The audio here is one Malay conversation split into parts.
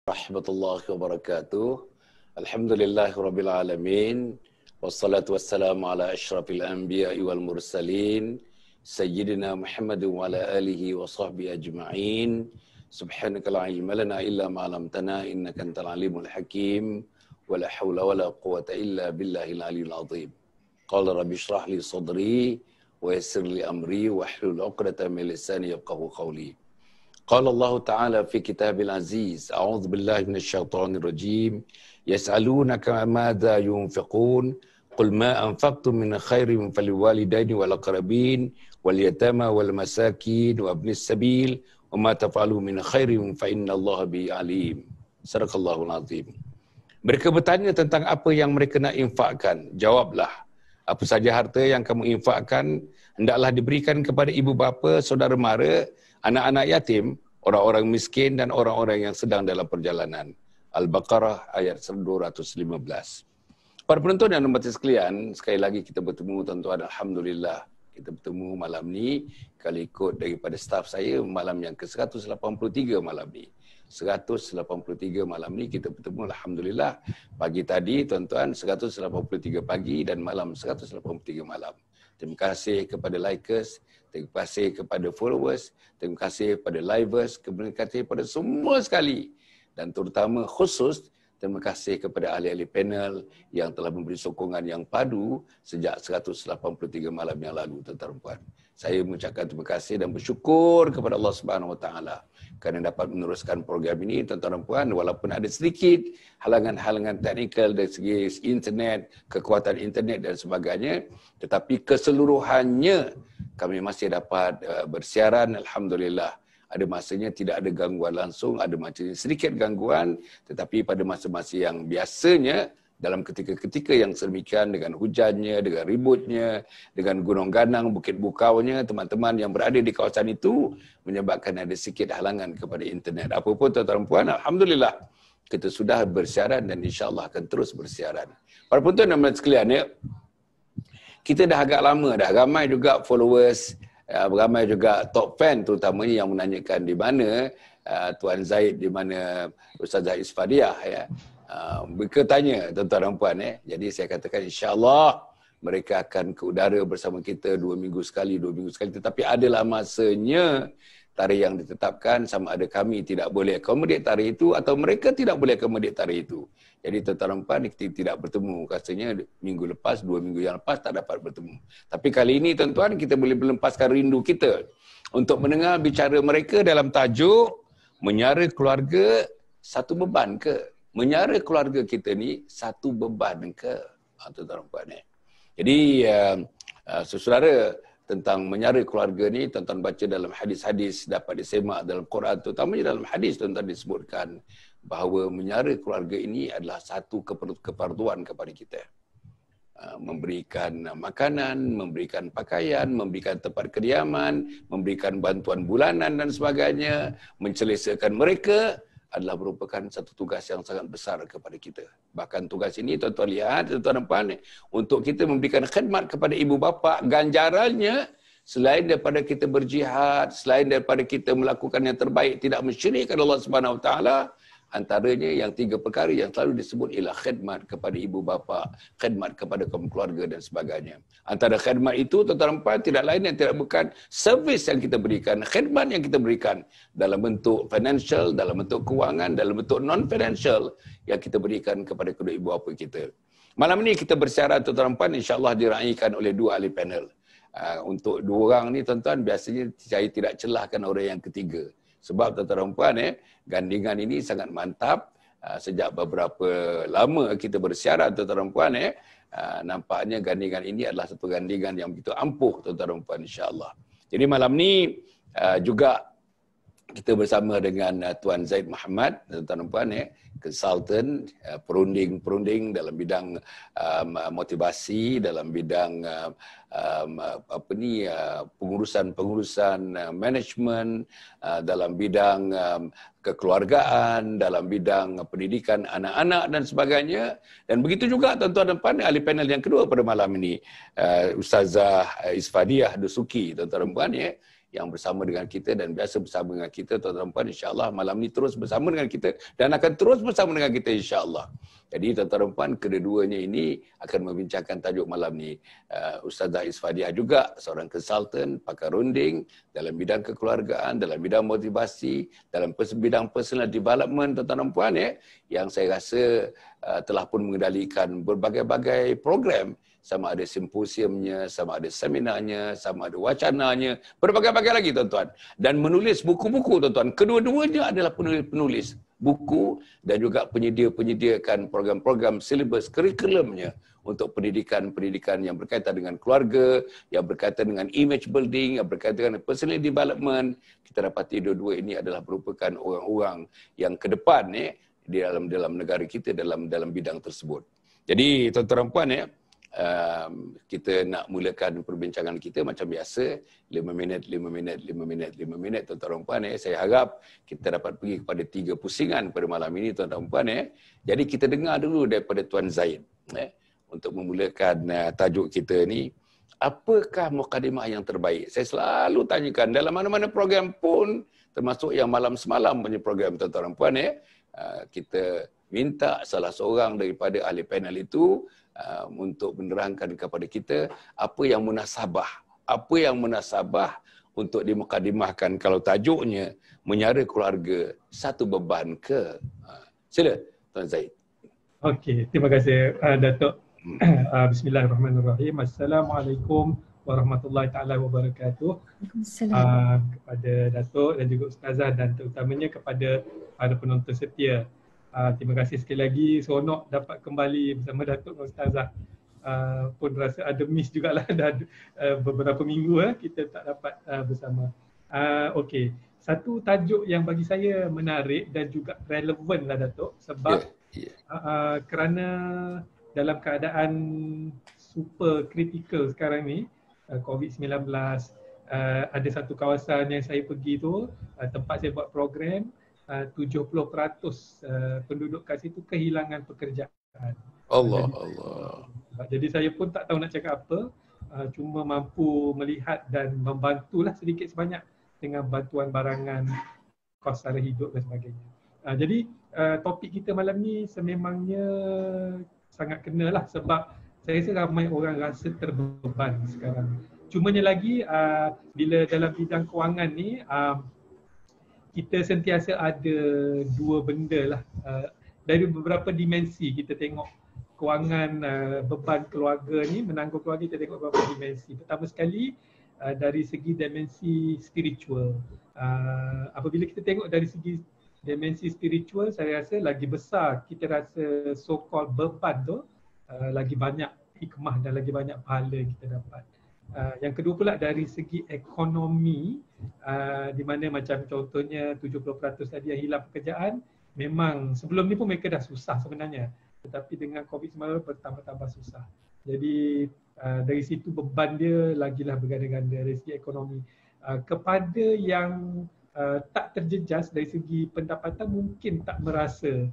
Warahmatullahi wabarakatuh. Alhamdulillahirabbil alamin. Wassalatu wassalamu ala asyrafil anbiya'i wal mursalin sayyidina Muhammad wa ala alihi wa sahbihi ajma'in. Subhanaka la ilma lana illa ma 'allamtana innaka antal alimul hakim. Wa la haula wa la quwwata illa billahil aliyyil azim. Qala rabbi shrah li sadri wa yassir li amri wahlul 'uqdatam min lisani yafqahu qawli. Qala Allah Ta'ala fi kitabil aziz, a'udzu billahi minasyaitonir rajim, yas'alunaka madza yunfiqun, qul ma anfaqtum min khairin faliwalidaini wal aqrabin wal yatama wal masakin wa ibnis sabil wa ma taf'alu min khairin fa innallaha bihi alim. Sadaqallahul azim. Mereka bertanya tentang apa yang mereka nak infakkan. Jawablah, apa saja harta yang kamu infakkan hendaklah diberikan kepada ibu bapa, saudara mara, anak-anak yatim, orang-orang miskin dan orang-orang yang sedang dalam perjalanan. Al-Baqarah ayat 215. Para penonton dan hadirin sekalian, sekali lagi kita bertemu tuan-tuan. Alhamdulillah, kita bertemu malam ni. Kalau ikut daripada staf saya, malam yang ke-183 malam ni. 183 malam ni kita bertemu, Alhamdulillah. Pagi tadi tuan-tuan 183 pagi dan malam 183 malam. Terima kasih kepada likers, terima kasih kepada followers, terima kasih kepada livers, terima kasih kepada semua sekali. Dan terutama khusus, terima kasih kepada ahli-ahli panel yang telah memberi sokongan yang padu sejak 183 malam yang lalu, tuan-tuan dan puan. Saya mengucapkan terima kasih dan bersyukur kepada Allah Subhanahu Wa Taala kerana dapat meneruskan program ini, tuan-tuan dan puan, walaupun ada sedikit halangan-halangan teknikal dari segi internet, kekuatan internet dan sebagainya, tetapi keseluruhannya kami masih dapat bersiaran, alhamdulillah. Ada masanya tidak ada gangguan langsung, ada masanya sedikit gangguan, tetapi pada masa-masa yang biasanya, dalam ketika-ketika yang sedemikian dengan hujannya, dengan ributnya, dengan gunung ganang, bukit bukaunya, teman-teman yang berada di kawasan itu menyebabkan ada sedikit halangan kepada internet. Apapun tuan-tuan dan puan, alhamdulillah kita sudah bersiaran dan insya-Allah akan terus bersiaran. Para penonton dan hadirin sekalian, ya, kita dah agak lama dah, ramai juga followers, ramai juga top fan terutamanya yang menanyakan di mana Tuan Zaid, di mana Ustazah Isfadiah, ya. Mereka tanya tuan-tuan dan puan, jadi saya katakan insya-Allah mereka akan ke udara bersama kita 2 minggu sekali, tetapi adalah masanya tarikh yang ditetapkan, sama ada kami tidak boleh akomodet tarikh itu atau mereka tidak boleh akomodet tarikh itu. Jadi tuan-tuan dan puan, kita tidak bertemu. Rasanya minggu lepas, 2 minggu yang lepas tak dapat bertemu. Tapi kali ini tuan-tuan, kita boleh melepaskan rindu kita untuk mendengar bicara mereka dalam tajuk menyara keluarga satu beban ke? Menyara keluarga kita ni satu beban ke? Tuan-tuan dan puan. Jadi saudara, tentang menyara keluarga ni, tuan-tuan baca dalam hadis-hadis, dapat disemak dalam Quran, terutamanya dalam hadis tuan-tuan disebutkan bahawa menyara keluarga ini adalah satu keperluan kepada kita. Memberikan makanan, memberikan pakaian, memberikan tempat kediaman, memberikan bantuan bulanan dan sebagainya, mencelesakan mereka adalah merupakan satu tugas yang sangat besar kepada kita. Bahkan tugas ini tuan-tuan lihat, tuan-tuan dan puan, untuk kita memberikan khidmat kepada ibu bapa, ganjarannya selain daripada kita berjihad, selain daripada kita melakukan yang terbaik, tidak mensyirikkan Allah Subhanahu Wa Taala, antaranya yang 3 perkara yang selalu disebut ialah khidmat kepada ibu bapa, khidmat kepada kaum keluarga dan sebagainya. Antara khidmat itu tuan-tuan dan puan tidak lain dan tidak bukan servis yang kita berikan, khidmat yang kita berikan dalam bentuk financial, dalam bentuk kewangan, dalam bentuk non-financial yang kita berikan kepada kedua ibu bapa kita. Malam ini kita bersiaran tuan-tuan dan puan, insya-Allah diraikan oleh 2 ahli panel. Untuk 2 orang ni tuan-tuan, biasanya saya tidak celahkan orang yang ketiga. Sebab tuan-tuan dan puan, gandingan ini sangat mantap. Sejak beberapa lama kita bersiaran tuan-tuan dan puan, nampaknya gandingan ini adalah satu gandingan yang begitu ampuh tuan-tuan dan puan, insya-Allah. Jadi malam ni juga kita bersama dengan Tuan Zaid Muhammad, tuan-tuan dan puan, konsultan, perunding dalam bidang motivasi, dalam bidang pengurusan manajemen, dalam bidang kekeluargaan, dalam bidang pendidikan anak-anak dan sebagainya. Dan begitu juga tuan-tuan dan puan, ahli panel yang kedua pada malam ini, Ustazah Isfadiah Dusuki, tuan-tuan dan puan, yang bersama dengan kita dan biasa bersama dengan kita, tuan-tuan dan puan, insya-Allah malam ni terus bersama dengan kita dan akan terus bersama dengan kita insya-Allah. Jadi tuan-tuan dan puan, kedua-duanya ini akan membincangkan tajuk malam ni. Ustazah Isfadiah juga seorang konsultan, pakar runding dalam bidang kekeluargaan, dalam bidang motivasi, dalam bidang personal development, tuan-tuan dan puan, yang saya rasa telah pun mengendalikan berbagai-bagai program, sama ada simposiumnya, sama ada seminarnya, sama ada wacananya, berbagai-bagai lagi tuan-tuan. Dan menulis buku-buku tuan-tuan. Kedua-duanya adalah penulis buku dan juga penyediakan program-program silibus kurikulumnya untuk pendidikan yang berkaitan dengan keluarga, yang berkaitan dengan image building, yang berkaitan dengan personal development. Kita dapati dua-dua ini adalah merupakan orang-orang yang ke depan di dalam negara kita dalam bidang tersebut. Jadi tuan-tuan dan puan, kita nak mulakan perbincangan kita macam biasa, 5 minit, tuan-tuan dan puan. Saya harap kita dapat pergi kepada 3 pusingan pada malam ini, tuan-tuan dan puan. Jadi kita dengar dulu daripada Tuan Zaid untuk memulakan tajuk kita ni. Apakah mukadimah yang terbaik? Saya selalu tanyakan dalam mana-mana program pun, termasuk yang malam semalam punya program, tuan-tuan dan puan, kita minta salah seorang daripada ahli panel itu untuk menerangkan kepada kita apa yang munasabah untuk dimukadimahkan kalau tajuknya menyara keluarga satu beban ke. Sila Tuan Zaid. Okey, terima kasih Datuk. Bismillahirrahmanirrahim. Assalamualaikum warahmatullahi taala wabarakatuh. Kepada Datuk dan juga Ustazah dan terutamanya kepada para penonton setia. Terima kasih sekali lagi, seronok dapat kembali bersama Datuk dan Ustazah. Pun rasa ada miss jugalah, dah beberapa minggu kita tak dapat bersama. Okey, satu tajuk yang bagi saya menarik dan juga relevan lah Datuk, sebab kerana dalam keadaan super kritikal sekarang ni, COVID-19, ada satu kawasan yang saya pergi tu, tempat saya buat program, 70% penduduk kat situ kehilangan pekerjaan. Allah. Jadi saya pun tak tahu nak cakap apa, cuma mampu melihat dan membantulah sedikit sebanyak dengan bantuan barangan, kos sara hidup dan sebagainya. Jadi topik kita malam ni sememangnya sangat kenalah, sebab saya rasa ramai orang rasa terbeban sekarang. Cumanya lagi bila dalam bidang kewangan ni, kita sentiasa ada dua benda lah. Dari beberapa dimensi kita tengok kewangan, beban keluarga ni, menanggung keluarga, kita tengok beberapa dimensi. Pertama sekali dari segi dimensi spiritual. Apabila kita tengok dari segi dimensi spiritual, saya rasa lagi besar kita rasa so-called beban tu, lagi banyak hikmah dan lagi banyak pahala kita dapat. Yang kedua pula dari segi ekonomi, di mana macam contohnya 70% tadi yang hilang pekerjaan, memang sebelum ni pun mereka dah susah sebenarnya, tetapi dengan COVID-19 bertambah-tambah susah. Jadi dari situ beban dia lagilah berganda-ganda dari segi ekonomi. Kepada yang tak terjejas dari segi pendapatan, mungkin tak merasa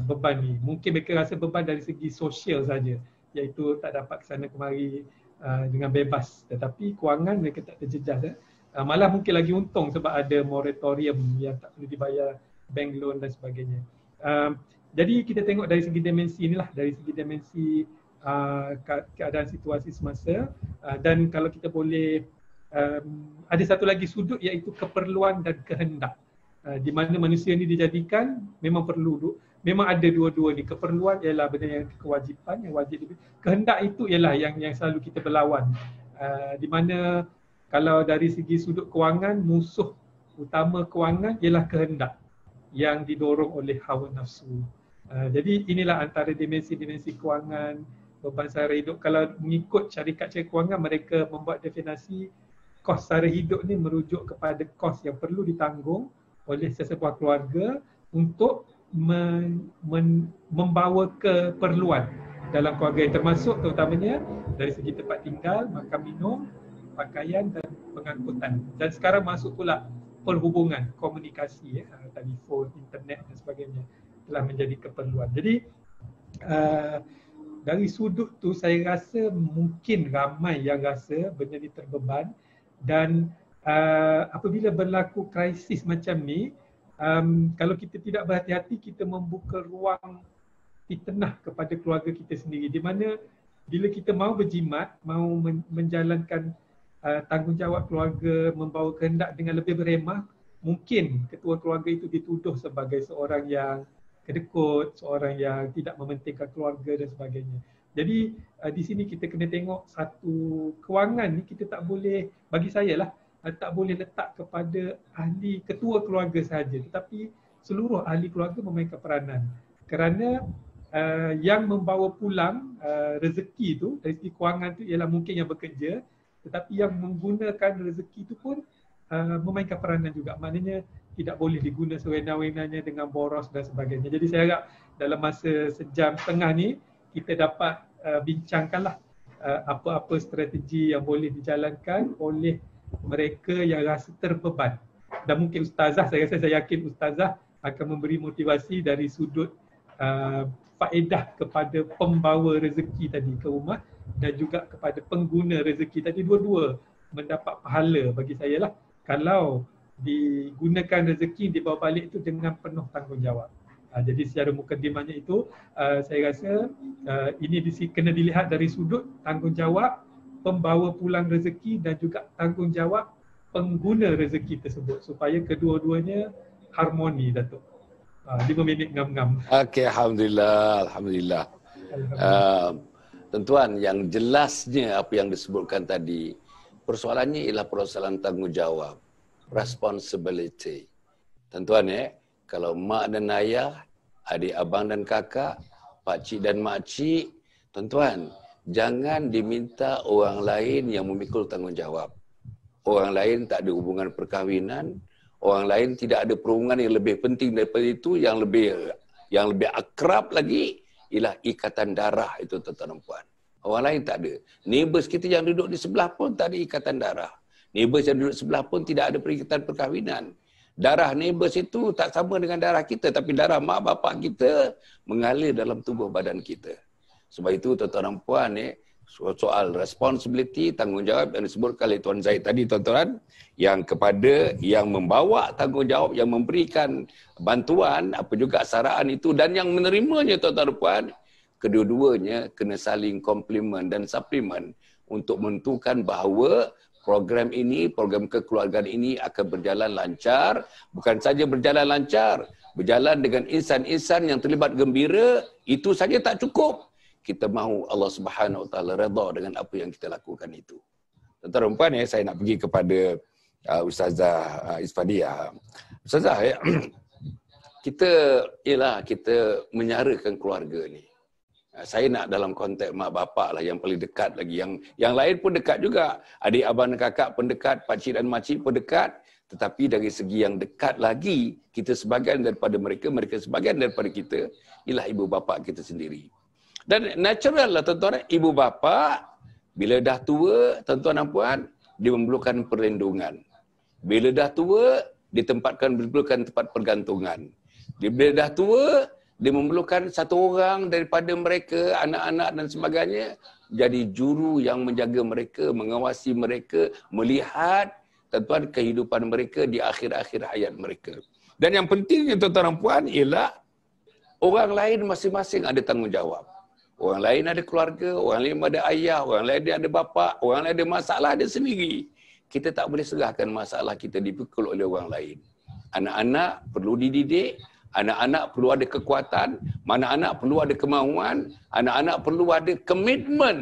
beban ni. Mungkin mereka rasa beban dari segi sosial saja, iaitu tak dapat kesana kemari dengan bebas. Tetapi kewangan mereka tak terjejas. Malah mungkin lagi untung sebab ada moratorium yang tak perlu dibayar bank loan dan sebagainya. Jadi kita tengok dari segi dimensi inilah, dari segi dimensi keadaan situasi semasa, dan kalau kita boleh ada satu lagi sudut, iaitu keperluan dan kehendak. Di mana manusia ni dijadikan memang perlu, memang ada dua-dua ni. Keperluan ialah benda yang kewajipan, yang wajib. Kehendak itu ialah yang selalu kita berlawan. Di mana kalau dari segi sudut kewangan, musuh utama kewangan ialah kehendak yang didorong oleh hawa nafsu. Jadi inilah antara dimensi-dimensi kewangan, beban sara hidup. Kalau mengikut syarikat kewangan, mereka membuat definisi kos sara hidup ni merujuk kepada kos yang perlu ditanggung oleh sesebuah keluarga untuk membawa keperluan dalam keluarga, yang termasuk terutamanya dari segi tempat tinggal, makan minum, pakaian dan pengangkutan. Dan sekarang masuk pula perhubungan, komunikasi, telefon, internet dan sebagainya telah menjadi keperluan. Jadi dari sudut tu saya rasa mungkin ramai yang rasa benda ni terbeban, dan apabila berlaku krisis macam ni, kalau kita tidak berhati-hati, kita membuka ruang fitnah kepada keluarga kita sendiri, di mana bila kita mahu berjimat, mahu menjalankan tanggungjawab keluarga, membawa kehendak dengan lebih berhemah, mungkin ketua keluarga itu dituduh sebagai seorang yang kedekut, seorang yang tidak mementingkan keluarga dan sebagainya. Jadi di sini kita kena tengok satu kewangan ni, kita tak boleh, bagi saya lah, tak boleh letak kepada ahli ketua keluarga sahaja, tetapi seluruh ahli keluarga memainkan peranan. Kerana yang membawa pulang rezeki tu dari segi kewangan tu ialah mungkin yang bekerja, tetapi yang menggunakan rezeki tu pun memainkan peranan juga. Maknanya tidak boleh diguna sewenang-wenangnya dengan boros dan sebagainya. Jadi saya harap dalam masa sejam setengah ni kita dapat bincangkanlah apa-apa strategi yang boleh dijalankan oleh mereka yang rasa terbeban. Dan mungkin ustazah, saya yakin ustazah akan memberi motivasi dari sudut faedah kepada pembawa rezeki tadi ke rumah dan juga kepada pengguna rezeki tadi, dua-dua mendapat pahala bagi saya lah kalau digunakan rezeki dibawa balik itu dengan penuh tanggungjawab. Jadi secara mukadimahnya itu saya rasa ini kena dilihat dari sudut tanggungjawab pembawa pulang rezeki dan juga tanggungjawab pengguna rezeki tersebut, supaya kedua-duanya harmoni, Datuk. 5 minit ngam-ngam. Okey, Alhamdulillah. Tuan-tuan, yang jelasnya apa yang disebutkan tadi, persoalannya ialah persoalan tanggungjawab, responsibility. Tuan-tuan, kalau mak dan ayah, adik abang dan kakak, pakcik dan makcik, tuan-tuan, jangan diminta orang lain yang memikul tanggungjawab. Orang lain tak ada hubungan perkahwinan, orang lain tidak ada perhubungan yang lebih penting daripada itu, yang lebih akrab lagi ialah ikatan darah itu, tuan-tuan dan puan. Orang lain tak ada. Neighbours kita yang duduk di sebelah pun tak ada ikatan darah. Neighbours yang duduk sebelah pun tidak ada perikatan perkahwinan. Darah neighbours itu tak sama dengan darah kita, tapi darah mak bapak kita mengalir dalam tubuh badan kita. Sebab itu tuan-tuan dan puan, soal responsibility, tanggungjawab yang disebutkan oleh Tuan Zaid tadi, tuan-tuan, yang kepada yang membawa tanggungjawab, yang memberikan bantuan, apa juga saraan itu, dan yang menerimanya, tuan-tuan dan puan, kedua-duanya kena saling komplement dan suplemen untuk menentukan bahawa program ini, program kekeluargaan ini akan berjalan lancar. Bukan saja berjalan lancar, berjalan dengan insan-insan yang terlibat gembira, itu saja tak cukup. Kita mahu Allah Subhanahu Wa Taala redha dengan apa yang kita lakukan itu. Tuan-tuan dan puan, saya nak pergi kepada Ustazah Isfadiah. Ustazah, kita menyarakan keluarga ni. Saya nak dalam konteks mak bapak lah yang paling dekat lagi. Yang lain pun dekat juga. Adik, abang dan kakak pun dekat, pakcik dan makcik pun dekat. Tetapi dari segi yang dekat lagi, kita sebahagian daripada mereka, mereka sebahagian daripada kita, ialah ibu bapa kita sendiri. Dan natural lah, tuan-tuan, ibu bapa bila dah tua, tuan-tuan dan puan, dia memerlukan perlindungan. Bila dah tua, memerlukan tempat pergantungan. Bila dah tua, dia memerlukan satu orang daripada mereka, anak-anak dan sebagainya, jadi juru yang menjaga mereka, mengawasi mereka, melihat, tuan-tuan, kehidupan mereka di akhir-akhir hayat mereka. Dan yang pentingnya, tuan-tuan dan puan, ialah orang lain masing-masing ada tanggungjawab. Orang lain ada keluarga, orang lain ada ayah, orang lain ada bapa, orang lain ada masalah dia sendiri. Kita tak boleh serahkan masalah kita dipikul oleh orang lain. Anak-anak perlu dididik, anak-anak perlu ada kekuatan, anak-anak perlu ada kemahuan, anak-anak perlu ada komitmen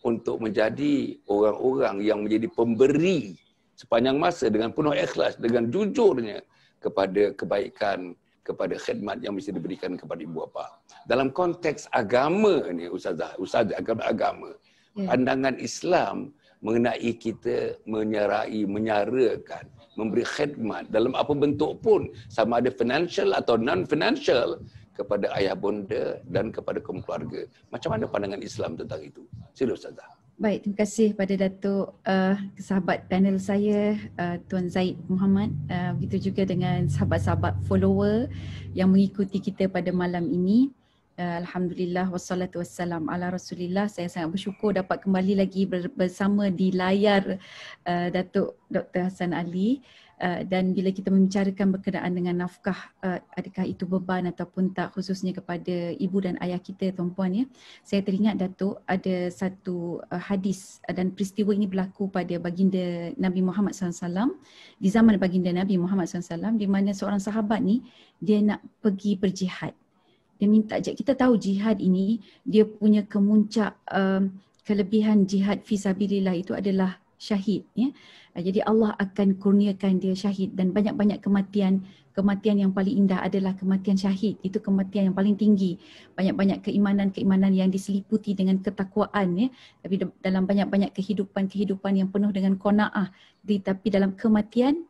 untuk menjadi orang-orang yang menjadi pemberi sepanjang masa dengan penuh ikhlas, dengan jujurnya kepada kebaikan, kepada khidmat yang mesti diberikan kepada ibu bapa. Dalam konteks agama ni, Ustazah agama, pandangan Islam mengenai kita menyarakan, memberi khidmat dalam apa bentuk pun, sama ada financial atau non-financial, kepada ayah bonda dan kepada kaum keluarga. Macam mana pandangan Islam tentang itu? Sila Ustazah. Baik, terima kasih pada Datuk sahabat panel saya, Tuan Zaid Muhammad. Begitu juga dengan sahabat-sahabat follower yang mengikuti kita pada malam ini. Alhamdulillah wassalatu wassalam ala Rasulillah. Saya sangat bersyukur dapat kembali lagi bersama di layar Datuk Dr. Hassan Ali. Dan bila kita membicarakan berkenaan dengan nafkah, adakah itu beban ataupun tak, khususnya kepada ibu dan ayah kita, tuan-puan ya. Saya teringat Datuk ada satu hadis dan peristiwa ini berlaku pada baginda Nabi Muhammad SAW, di zaman baginda Nabi Muhammad SAW, di mana seorang sahabat ni dia nak pergi berjihad. Dia minta, kita tahu jihad ini dia punya kemuncak kelebihan jihad fisabilillah itu adalah syahid ya. Jadi Allah akan kurniakan dia syahid, dan banyak-banyak kematian yang paling indah adalah kematian syahid. Itu kematian yang paling tinggi. Banyak-banyak keimanan yang diseliputi dengan ketakwaan ya. Tapi dalam banyak-banyak kehidupan yang penuh dengan qanaah. Tapi dalam kematian,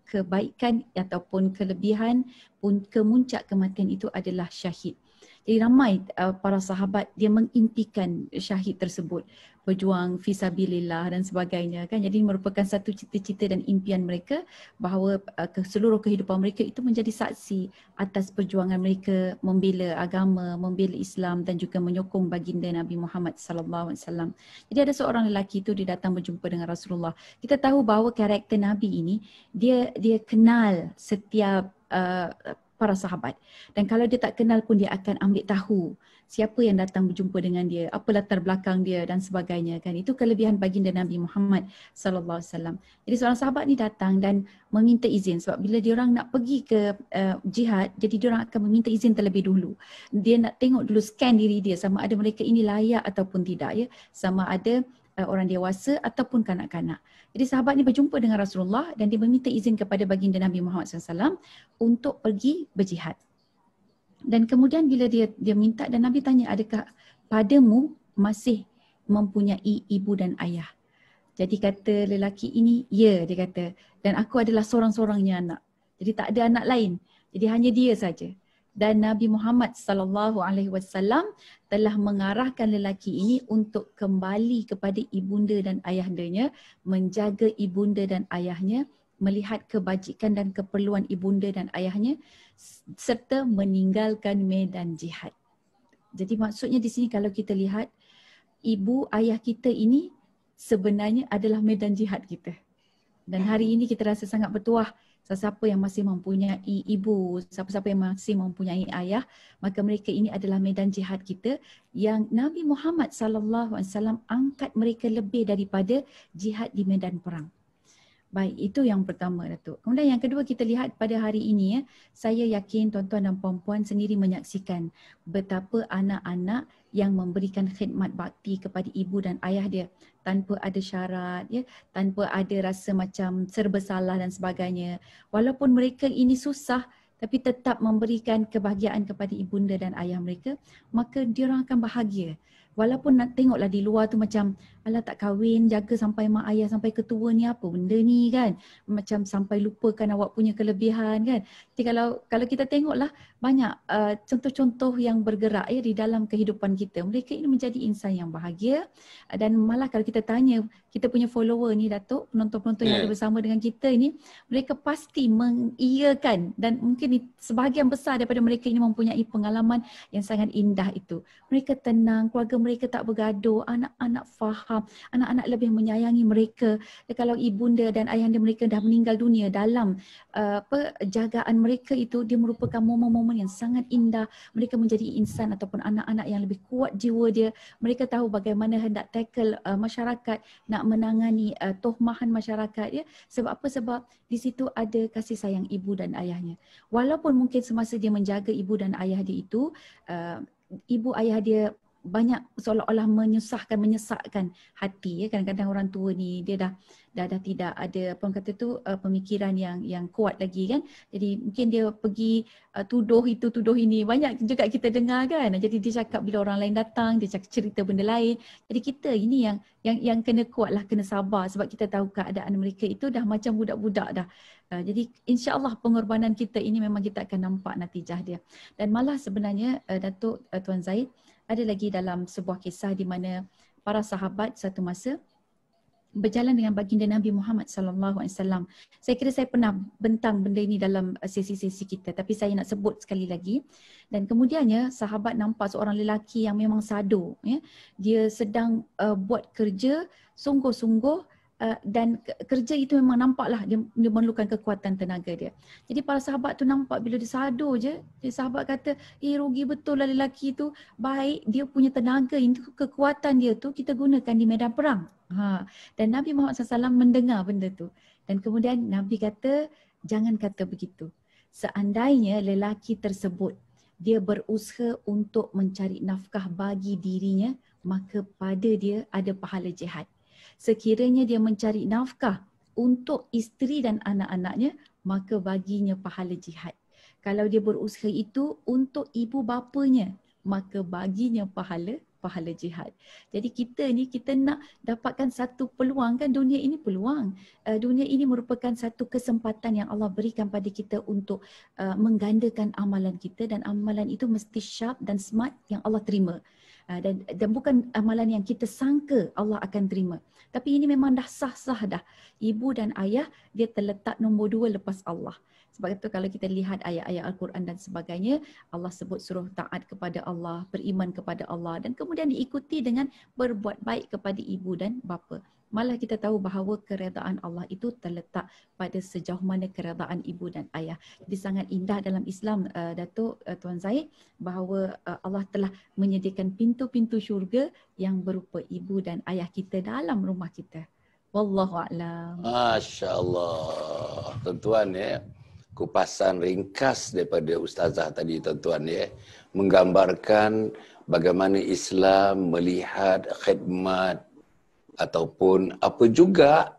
kebaikan ataupun kelebihan pun kemuncak kematian itu adalah syahid. Jadi ramai para sahabat dia mengimpikan syahid tersebut, berjuang fisabilillah dan sebagainya kan. Jadi merupakan satu cita-cita dan impian mereka bahawa seluruh kehidupan mereka itu menjadi saksi atas perjuangan mereka membela agama, membela Islam dan juga menyokong baginda Nabi Muhammad sallallahu alaihi wasallam. Jadi ada seorang lelaki itu dia datang berjumpa dengan Rasulullah. Kita tahu bahawa karakter Nabi ini dia kenal setiap para sahabat, dan kalau dia tak kenal pun dia akan ambil tahu siapa yang datang berjumpa dengan dia, apa latar belakang dia dan sebagainya kan. Itu kelebihan baginda Nabi Muhammad sallallahu alaihi wasallam. Jadi seorang sahabat ni datang dan meminta izin, sebab bila dia orang nak pergi ke jihad, jadi dia orang akan meminta izin terlebih dulu. Dia nak tengok dulu, scan diri dia sama ada mereka ini layak ataupun tidak ya, sama ada orang dewasa ataupun kanak-kanak. Jadi sahabat ni berjumpa dengan Rasulullah dan dia meminta izin kepada baginda Nabi Muhammad SAW untuk pergi berjihad. Dan kemudian bila dia minta, dan Nabi tanya, adakah padamu masih mempunyai ibu dan ayah? Jadi kata lelaki ini, ya, dia kata, dan aku adalah seorang-seorangnya anak. Jadi tak ada anak lain. Jadi hanya dia saja. Dan Nabi Muhammad SAW telah mengarahkan lelaki ini untuk kembali kepada ibunda dan ayahandanya, menjaga ibunda dan ayahnya, melihat kebajikan dan keperluan ibunda dan ayahnya, serta meninggalkan medan jihad. Jadi maksudnya di sini kalau kita lihat, ibu ayah kita ini sebenarnya adalah medan jihad kita. Dan hari ini kita rasa sangat bertuah, siapa yang masih mempunyai ibu, siapa-siapa yang masih mempunyai ayah, maka mereka ini adalah medan jihad kita yang Nabi Muhammad SAW angkat mereka lebih daripada jihad di medan perang. Baik, itu yang pertama Datuk. Kemudian yang kedua, kita lihat pada hari ini ya, saya yakin tuan-tuan dan puan-puan sendiri menyaksikan betapa anak-anak yang memberikan khidmat bakti kepada ibu dan ayah dia tanpa ada syarat ya, tanpa ada rasa macam serba salah dan sebagainya. Walaupun mereka ini susah tapi tetap memberikan kebahagiaan kepada ibunda dan ayah mereka, maka dia orang akan bahagia. Walaupun nak tengoklah di luar tu macam, alah tak kahwin, jaga sampai mak ayah sampai ketua ni, apa benda ni kan. Macam sampai lupakan awak punya kelebihan kan. Jadi kalau kita tengoklah banyak contoh-contoh yang bergerak ya di dalam kehidupan kita. Mereka ini menjadi insan yang bahagia, dan malah kalau kita tanya kita punya follower ni Datuk, penonton-penonton yang ada bersama dengan kita ini, mereka pasti mengiyakan, dan mungkin sebahagian besar daripada mereka ini mempunyai pengalaman yang sangat indah itu. Mereka tenang, keluarga mereka tak bergaduh, anak-anak faham, anak-anak lebih menyayangi mereka. Dan kalau ibunda dan ayahanda mereka dah meninggal dunia, dalam jagaan mereka itu, dia merupakan momen-momen yang sangat indah. Mereka menjadi insan ataupun anak-anak yang lebih kuat jiwa dia. Mereka tahu bagaimana hendak tackle masyarakat, nak menangani tohmahan masyarakat ya. Sebab apa? Sebab di situ ada kasih sayang ibu dan ayahnya. Walaupun mungkin semasa dia menjaga ibu dan ayah dia itu, ibu ayah dia banyak seolah-olah menyesakkan hati ya. Kadang-kadang orang tua ni dia dah tidak ada apa orang kata tu pemikiran yang kuat lagi kan. Jadi mungkin dia pergi tuduh itu tuduh ini, banyak juga kita dengar kan. Jadi dia cakap bila orang lain datang, dia cakap cerita benda lain. Jadi kita ini yang kena kuatlah, kena sabar, sebab kita tahu keadaan mereka itu dah macam budak-budak dah. Jadi insya-Allah pengorbanan kita ini memang kita akan nampak natijah dia. Dan malah sebenarnya Datuk Tuan Zaid, ada lagi dalam sebuah kisah di mana para sahabat satu masa berjalan dengan baginda Nabi Muhammad sallallahu alaihi wasallam. Saya kira saya pernah bentang benda ini dalam sesi-sesi kita, tapi saya nak sebut sekali lagi. Dan kemudiannya sahabat nampak seorang lelaki yang memang sado, ya. Dia sedang buat kerja sungguh-sungguh, dan kerja itu memang nampaklah dia memerlukan kekuatan tenaga dia. Jadi para sahabat tu nampak bila dia sado je, dia sahabat kata, rugi betul lah lelaki tu, baik dia punya tenaga, itu kekuatan dia tu kita gunakan di medan perang. Dan Nabi Muhammad SAW mendengar benda tu. Dan kemudian Nabi kata, jangan kata begitu. Seandainya lelaki tersebut dia berusaha untuk mencari nafkah bagi dirinya, maka pada dia ada pahala jihad. Sekiranya dia mencari nafkah untuk isteri dan anak-anaknya, maka baginya pahala jihad. Kalau dia berusaha itu untuk ibu bapanya, maka baginya pahala jihad. Jadi kita nak dapatkan satu peluang, kan dunia ini peluang. Dunia ini merupakan satu kesempatan yang Allah berikan pada kita untuk menggandakan amalan kita, dan amalan itu mesti sharp dan smart yang Allah terima. Dan bukan amalan yang kita sangka Allah akan terima. Tapi ini memang dah sah-sah dah. Ibu dan ayah dia terletak nombor 2 lepas Allah. Sebab itu kalau kita lihat ayat-ayat Al-Quran dan sebagainya, Allah sebut suruh taat kepada Allah, beriman kepada Allah, dan kemudian diikuti dengan berbuat baik kepada ibu dan bapa. Malah kita tahu bahawa keredaan Allah itu terletak pada sejauh mana keredaan ibu dan ayah. Jadi sangat indah dalam Islam, Datuk Tuan Zaid, bahawa Allah telah menyediakan pintu-pintu syurga yang berupa ibu dan ayah kita dalam rumah kita. Wallahu a'lam. Masya Allah. Tuan-tuan ya, kupasan ringkas daripada Ustazah tadi tuan-tuan ya, menggambarkan bagaimana Islam melihat khidmat ataupun apa juga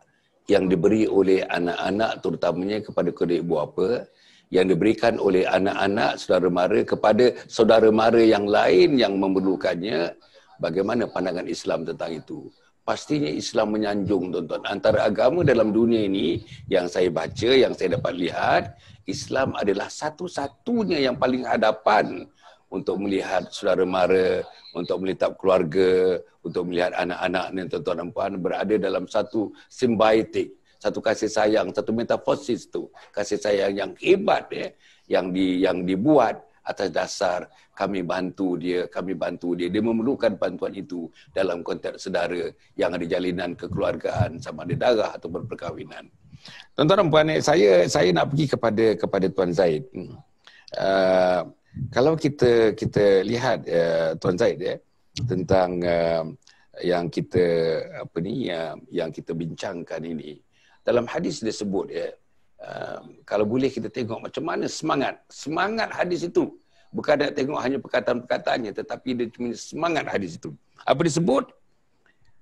yang diberi oleh anak-anak, terutamanya kepada kedua ibu bapa, yang diberikan oleh anak-anak saudara mara kepada saudara mara yang lain yang memerlukannya. Bagaimana pandangan Islam tentang itu? Pastinya Islam menyanjung tuan-tuan. Antara agama dalam dunia ini yang saya baca, yang saya dapat lihat, Islam adalah satu-satunya yang paling hadapan untuk melihat saudara mara, untuk melihat keluarga, untuk melihat anak-anak dan tuan-tuan dan puan berada dalam satu simbiotik, satu kasih sayang, satu metafosis tu, kasih sayang yang hebat ya, yang dibuat atas dasar kami bantu dia. Dia memerlukan bantuan itu dalam konteks saudara yang ada jalinan kekeluargaan sama ada darah atau perkahwinan. Tuan-tuan dan puan, saya nak pergi kepada Tuan Zaid. Kalau kita lihat Tuan Zaid ya, tentang yang kita bincangkan ini, dalam hadis dia sebut ya, kalau boleh kita tengok macam mana semangat hadis itu. Bukan nak tengok hanya perkataan-perkataannya, tetapi dia cuma semangat hadis itu. Apa disebut?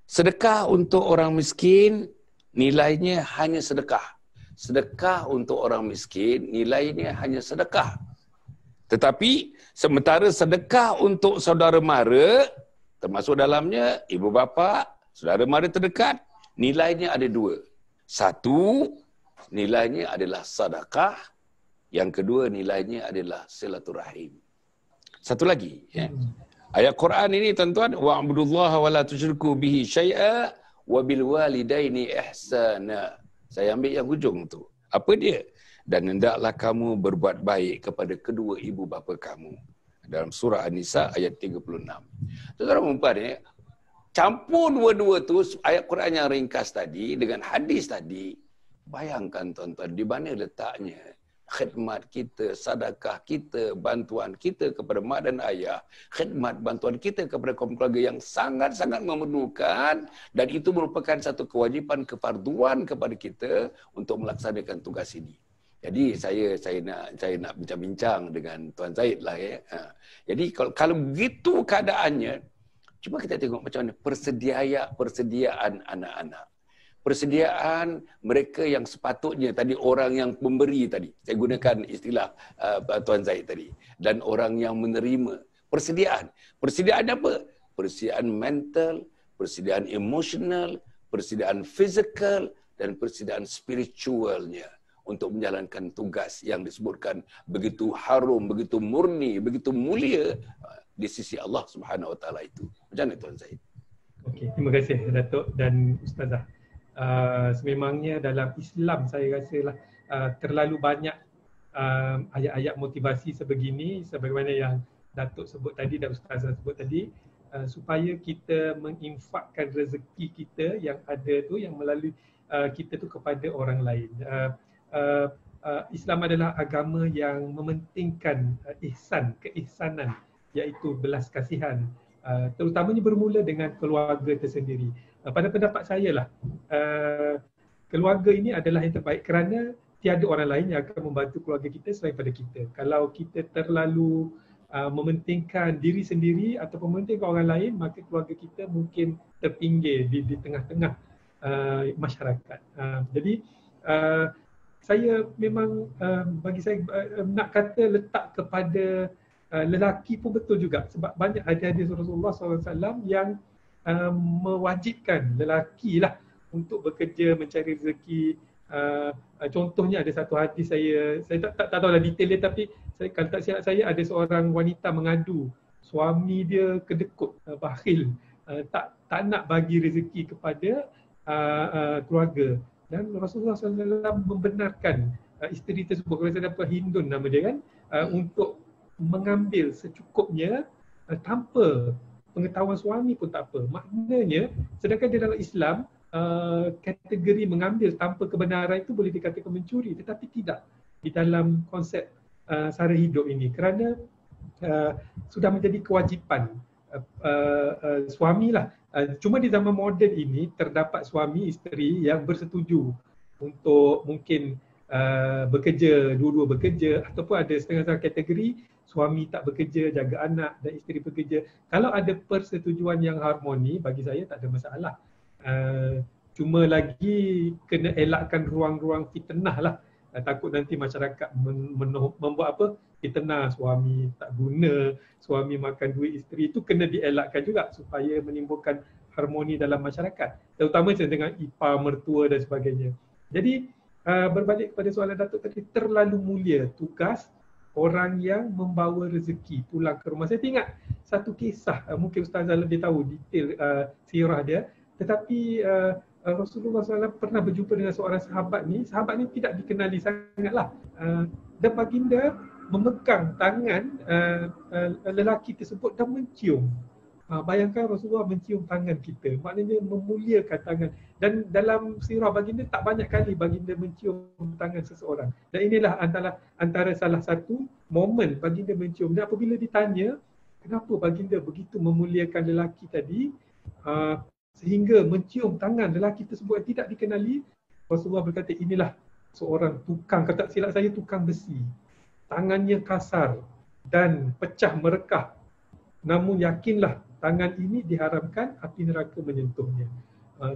Sedekah untuk orang miskin nilainya hanya sedekah. Sedekah untuk orang miskin nilainya hanya sedekah. Tetapi sementara sedekah untuk saudara mara, termasuk dalamnya ibu bapa, saudara mara terdekat, nilainya ada 2. Satu, nilainya adalah sedekah. Yang kedua, nilainya adalah silaturahim. Satu lagi ya. Ayat Quran ini tuan-tuan, wa'budullaha wa la tusyriku bihi syai'a wa bil walidaini ihsana. Saya ambil yang hujung tu. Apa dia? Dan hendaklah kamu berbuat baik kepada kedua ibu bapa kamu. Dalam surah An-Nisa ayat 36. Tuan-tuan puan ya, campur dua-dua tu, ayat Quran yang ringkas tadi dengan hadis tadi. Bayangkan tuan-tuan, di mana letaknya khidmat kita, sedekah kita, bantuan kita kepada mak dan ayah, khidmat bantuan kita kepada kaum keluarga yang sangat-sangat memerlukan, dan itu merupakan satu kewajipan kefarduan kepada kita untuk melaksanakan tugas ini. Jadi saya nak bincang-bincang dengan Tuan Zaid lah ya. Jadi kalau begitu keadaannya, cuba kita tengok macam mana persediaan anak-anak. Persediaan mereka yang sepatutnya tadi, orang yang memberi tadi, saya gunakan istilah Tuan Zaid tadi, dan orang yang menerima. Persediaan apa? Persediaan mental, persediaan emosional, persediaan fizikal, dan persediaan spiritualnya untuk menjalankan tugas yang disebutkan begitu harum, begitu murni, begitu mulia di sisi Allah Subhanahu Wa Taala itu. Macam mana Tuan Zaid? Okey, terima kasih Datuk dan Ustazah. Sememangnya dalam Islam saya rasa lah terlalu banyak ayat-ayat motivasi sebegini, sebagaimana yang Datuk sebut tadi dan Ustazah sebut tadi, supaya kita menginfakkan rezeki kita yang ada tu, yang melalui kita tu kepada orang lain. Islam adalah agama yang mementingkan keihsanan, iaitu belas kasihan, terutamanya bermula dengan keluarga tersendiri. Pada pendapat saya lah, keluarga ini adalah yang terbaik kerana tiada orang lain yang akan membantu keluarga kita selain pada kita. Kalau kita terlalu mementingkan diri sendiri atau mementingkan orang lain, maka keluarga kita mungkin terpinggir di tengah-tengah masyarakat. Jadi saya memang bagi saya nak kata letak kepada lelaki pun betul juga, sebab banyak hadis Rasulullah SAW yang mewajibkan lelaki lah untuk bekerja mencari rezeki. Contohnya ada satu hadis, saya tak tahu lah detail dia, tapi kalau tak silap saya ada seorang wanita mengadu suami dia kedekut, bakhil, tak nak bagi rezeki kepada keluarga. Dan Rasulullah SAW membenarkan isteri tersebut, kalau saya dapat Hindun nama dia kan, untuk mengambil secukupnya tanpa pengetahuan suami pun tak apa. Maknanya sedangkan di dalam Islam kategori mengambil tanpa kebenaran itu boleh dikatakan mencuri, tetapi tidak di dalam konsep sara hidup ini, kerana sudah menjadi kewajipan suami lah. Cuma di zaman moden ini terdapat suami isteri yang bersetuju untuk mungkin bekerja, dua-dua bekerja, ataupun ada setengah-setengah kategori suami tak bekerja, jaga anak, dan isteri bekerja. Kalau ada persetujuan yang harmoni, bagi saya tak ada masalah. Cuma lagi kena elakkan ruang-ruang fitnah lah. Takut nanti masyarakat membuat apa? Fitnah, suami tak guna, suami makan duit isteri, itu kena dielakkan juga supaya menimbulkan harmoni dalam masyarakat. Terutama dengan ipar, mertua dan sebagainya. Jadi berbalik kepada soalan Datuk tadi, terlalu mulia tugas orang yang membawa rezeki pulang ke rumah. Saya ingat satu kisah, mungkin Ustazah lebih tahu detail sirah dia, tetapi Rasulullah SAW pernah berjumpa dengan seorang sahabat ni tidak dikenali sangatlah. Dan baginda memegang tangan lelaki tersebut dan mencium. Bayangkan Rasulullah mencium tangan kita, maknanya memuliakan tangan. Dan dalam sirah baginda tak banyak kali baginda mencium tangan seseorang. Dan inilah antara salah satu momen baginda mencium. Dan apabila ditanya kenapa baginda begitu memuliakan lelaki tadi, sehingga mencium tangan lelaki tersebut yang tidak dikenali, Rasulullah berkata, inilah seorang tukang, kata silap saya tukang besi. Tangannya kasar dan pecah merekah. Namun yakinlah tangan ini diharamkan api neraka menyentuhnya.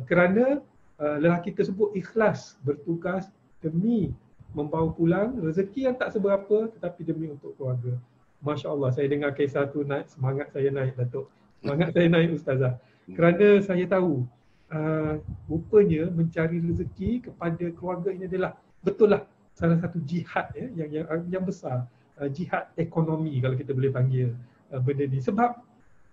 Kerana lelaki tersebut ikhlas bertugas demi membawa pulang rezeki yang tak seberapa, tetapi demi untuk keluarga. Masya Allah, saya dengar kisah tu naik, semangat saya naik, Datuk. Semangat saya naik, Ustazah. Kerana saya tahu rupanya mencari rezeki kepada keluarga ini adalah betul lah salah satu jihad yang besar, jihad ekonomi kalau kita boleh panggil benda ni. Sebab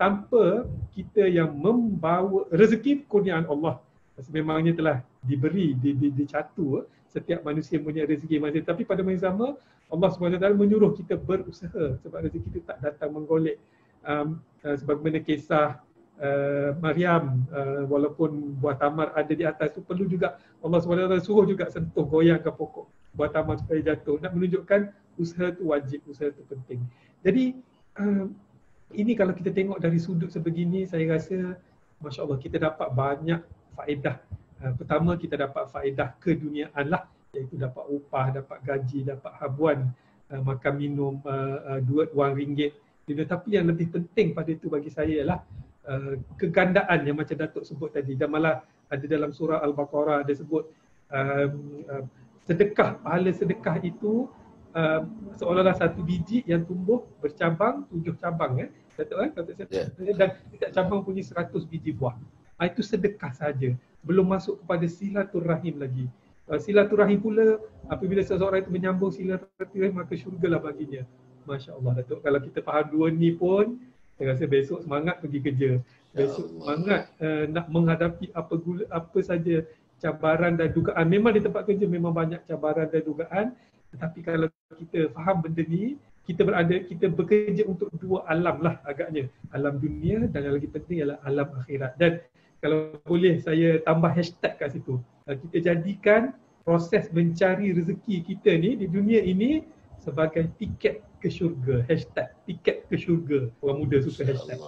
tanpa kita yang membawa rezeki, kurniaan Allah sememangnya telah diberi, dicatu, setiap manusia punya rezeki masing. Tapi pada masa sama Allah SWT menyuruh kita berusaha sebab rezeki itu tak datang menggolek. Sebagaimana kisah Maryam, walaupun buah tamar ada di atas tu, perlu juga Allah SWT suruh juga sentuh, goyangkan pokok buah tamar supaya jatuh, nak menunjukkan usaha tu wajib, usaha tu penting. Jadi ini kalau kita tengok dari sudut sebegini, saya rasa Masya Allah kita dapat banyak faedah. Pertama, kita dapat faedah keduniaan lah, iaitu dapat upah, dapat gaji, dapat habuan, makan minum, duit wang ringgit. Tapi yang lebih penting pada itu bagi saya ialah kegandaan yang macam Datuk sebut tadi, dan malah ada dalam surah Al-Baqarah ada sebut sedekah, pahala sedekah itu seolah-olah satu biji yang tumbuh bercabang 7 cabang, Datuk dan setiap cabang punya 100 biji buah. Itu sedekah saja, belum masuk kepada silaturahim lagi. Silaturahim pula, apabila seseorang itu menyambung silaturahim, maka syurgalah baginya. Masya Allah, Datuk, kalau kita faham dua ni pun, saya rasa besok semangat pergi kerja. Besok semangat nak menghadapi apa saja cabaran dan dugaan. Memang di tempat kerja memang banyak cabaran dan dugaan, tetapi kalau kita faham benda ni, kita bekerja untuk dua alam lah agaknya. Alam dunia dan yang lagi penting ialah alam akhirat. Dan kalau boleh saya tambah hashtag kat situ. Kita jadikan proses mencari rezeki kita ni di dunia ini sebagai tiket ke syurga. Hashtag tiket ke syurga. Orang muda suka hashtag.